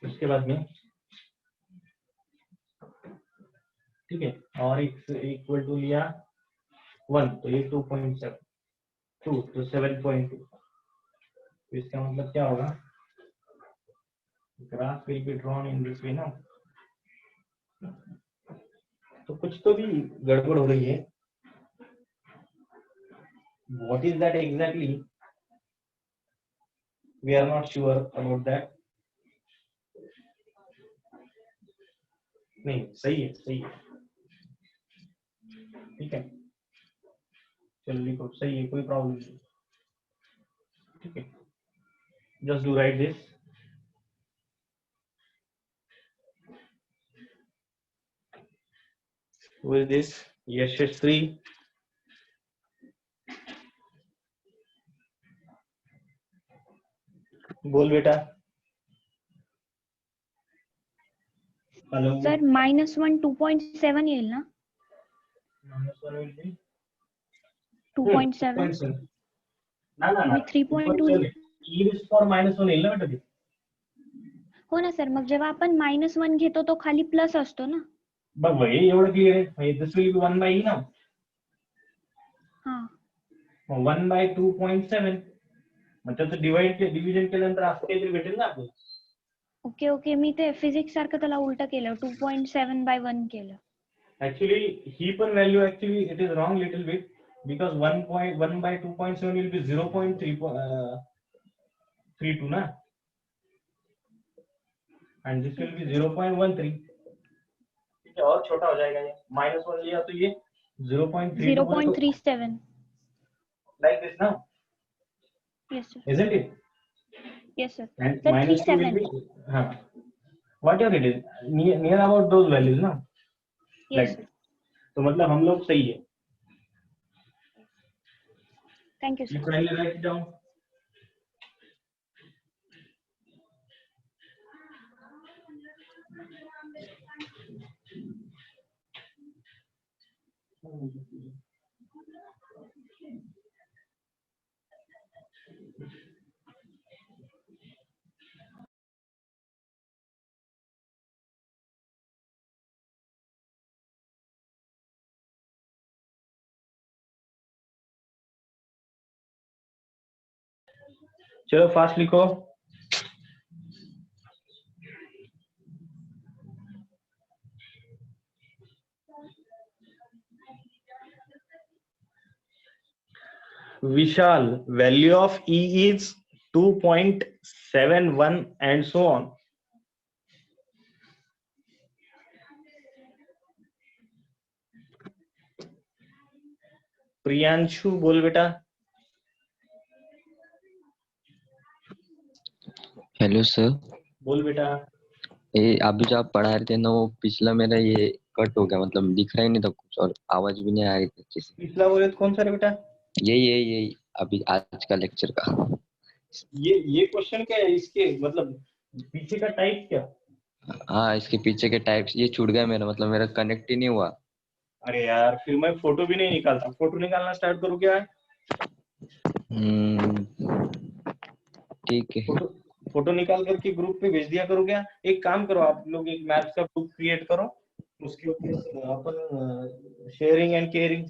उसके बाद में, ठीक है. और x equal to लिया 1 तो ये 2.7, 2 तो 7.2. तो इसका मतलब क्या होगा? Graph will be drawn in this way now. तो कुछ तो भी गड़बड़ हो रही है. What is that exactly? We are not sure about that. नहीं, सही है, सही है, ठीक है. चलो लिखो, सही है, कोई प्रॉब्लम नहीं, ठीक है. Just do write this. Who is this? Yashashree. बोल बेटा. हेलो सर -1 2.7 येईल ना? -1 will be 2.7 ना ना मी 3.2 e raised to power -1 येईल ना बेटा ते. हो ना सर. मग जेव्हा आपण -1 घेतो तो खाली प्लस असतो ना? बघ भाई एवढं क्लिअर आहे. This will be 1 by e ना. हां, 1 by 2.7. मग त्याचं डिव्हिजन केल्यानंतर असं काहीतरी भेटेल ना आपल्याला. Okay okay. मी ते फिजिक्स सारखं त्याला उलट केलं, 2.7 by 1 केलं. Actually ही पण value actually it is wrong little bit because 1 by 2.7 will be 0.32 ना, एंड दिस विल बी 0.13. ठीक है, और छोटा हो जाएगा ये. -1 लिया तो ये 0.32 0.37. like this now, Yes, sir. isn't it? Yes, sir. And Sir, minus 2 will 37. be, whatever it is, near about those values ना. Yes, Like, sir. तो मतलब हम लोग सही है. Thank you, You sir. kindly write it down. चलो fast लिखो. Vishal, value of E is 2.71 and so on. Priyanshu बोल बेटा. हेलो सर, बोल बेटा. ये अभी जो आप पढ़ा रहे थे ना वो पिछला मेरा ये कट हो गया, मतलब दिख रहा ही नहीं था कुछ और आवाज भी नहीं आ रही थी अच्छे से. पिछला बोले तो कौन सा रे बेटा? यही अभी आज का लेक्चर का. ये क्वेश्चन क्या है इसके, मतलब पीछे का टाइप क्या? हाँ, इसके पीछे के टाइप्स ये छूट गया मेरा, मतलब मेरा कनेक्ट ही नहीं हुआ. अरे यार, फिर मैं फोटो भी नहीं निकालता. फोटो निकालना स्टार्ट करूँ क्या? ठीक है. फोटो निकाल करके ग्रुप पे भेज दिया करो क्या? एक काम करो, आप लोग एक मैथ्स का ग्रुप क्रिएट करो, उसके ऊपर अपन शेयरिंग एंड केयरिंग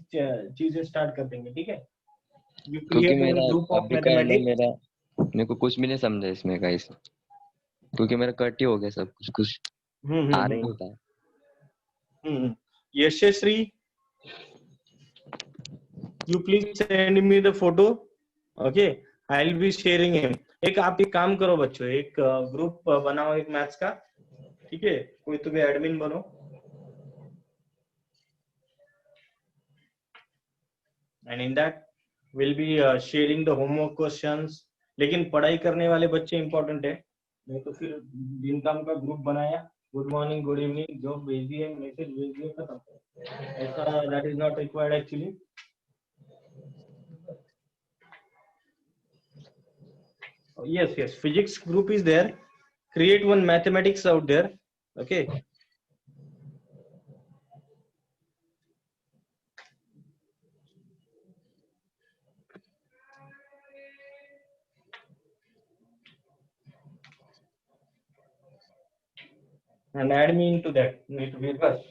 चीजें स्टार्ट कर देंगे, ठीक है? क्योंकि मेरा अभी का है ना, मेरे को कुछ भी नहीं समझा इसमें का इस, क्योंकि मेरा कट ही हो गया सब कुछ आ रहा ही नहीं था. Yashashri, you please send me the photo. Okay, I'll be sharing him. आप एक काम करो बच्चों, एक ग्रुप बनाओ एक मैथ्स का, ठीक है? कोई तो भी एडमिन बनो. And in that we'll be sharing the homework questions. लेकिन पढ़ाई करने वाले बच्चे इंपॉर्टेंट है, नहीं तो फिर दिन काम का ग्रुप बनाया, गुड मॉर्निंग गुड इवनिंग जो भेज दिए, मैसेज भेज दिए, खत्म. ऐसा that is not required actually. Yes, physics group is there. Create one mathematics out there. Okay. And add me into that. Need to be first.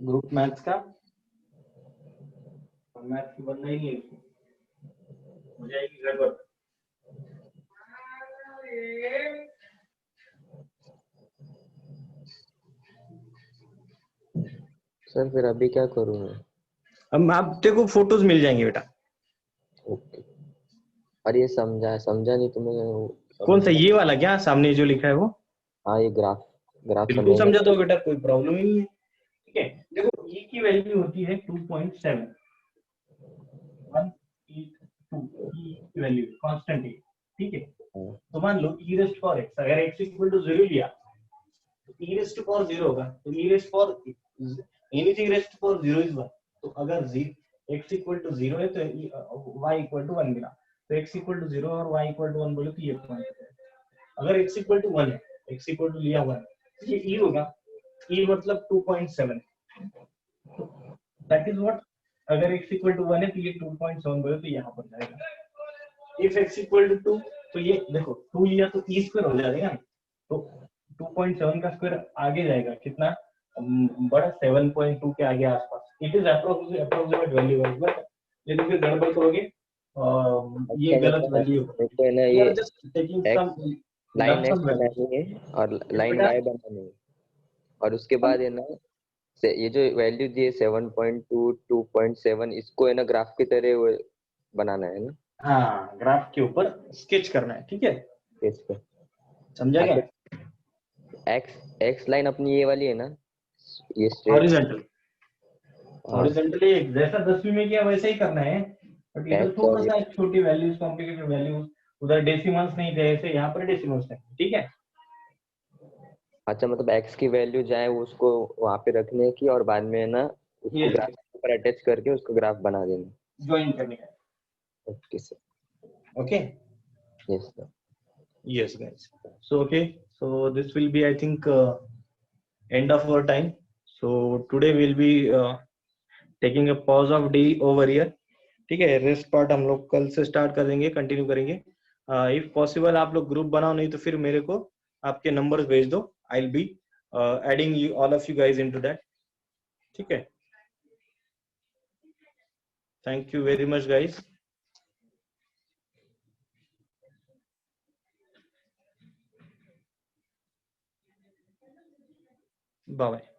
Group maths का. Maths की बनना ही नहीं है, हो जाएगी गड़बड़. सर फिर अभी क्या करूँ मैं? अब आप देखो फोटोज मिल जाएंगे बेटा. ओके. और ये समझा नहीं तो मैं. कौन सा ये वाला क्या सामने जो लिखा है वो? हाँ, ये ग्राफ बिल्कुल समझा तो बेटा, कोई प्रॉब्लम ही नहीं है. ठीक है, देखो e की वैल्यू होती है 2.7. 182 की वैल्यू कांस्टेंट है, ठीक है? तो मान लो e रेस्ट फॉर x, अगर x इक्वल टू 0 लिया तो e रेस्ट फॉर 0 होगा. तो e rest for anything rest for 0 is 1. तो अगर x इक्वल टू 0 है तो y इक्वल टू 1 मिला. तो x इक्वल टू 0 और y इक्वल टू 1 बोले तो ये पॉइंट है. अगर x इक्वल टू 1 है, x इक्वल टू लिया 1, ये e होगा. e मतलब 2.7. That is what. अगर x इक्वल टू 1 है तो ये 2.7 बोले तो यहाँ पर जाएगा. इफ x इक्वल टू 2 तो ये देखो 2 लिया तो e स्क्वायर हो जाएगा. तो 2.7 का स्क्वायर आगे जाएगा कितना बड़ा, 7.2 के आगे आसपास. It is approximate value, but लेकिन फिर गड़बड़ करोगे ये गलत वैल्यू है ना. ये just taking some line x बनानी है और लाइन y बनानी है, और उसके बाद है ना ये जो वैल्यू दी है 7.2 2.7, इसको है ना ग्राफ की तरह बनाना है ना. हाँ, ग्राफ के ऊपर स्केच करना है, ठीक है? स्केच पे समझा क्या? एक्स लाइन अपनी ये वाली है ना, ये हॉरिजॉन्टल. हॉरिजॉन्टली जैसा 10वीं में किया वैसा ही करना है. बट इधर X थोड़ा और सा छोटी वैल्यूज, कॉम्प्लिकेटेड वैल्यूज, उधर डेसिमल्स नहीं थे ऐसे, यहाँ पर डेसिमल्स थे, ठीक है। अच्छा, मतलब x की वैल्यू जाए वो उसको वहां पे रखने की और बाद में ना उसको Yes, ग्राफ पर अटैच करके उसको ग्राफ बना देना। ज्वाइन करने का। Okay sir. Okay, yes sir. yes guys, so okay, so this will be I think end of our time. So today we'll be taking a pause of day over here, ठीक है। Rest part हम लोग कल से start कर देंगे, continue करेंगे। If possible आप लोग ग्रुप बनाओ, नहीं तो फिर मेरे को आपके नंबर्स भेज दो, I will be adding you all of you guys into that, ठीक है। Thank you very much guys, bye bye.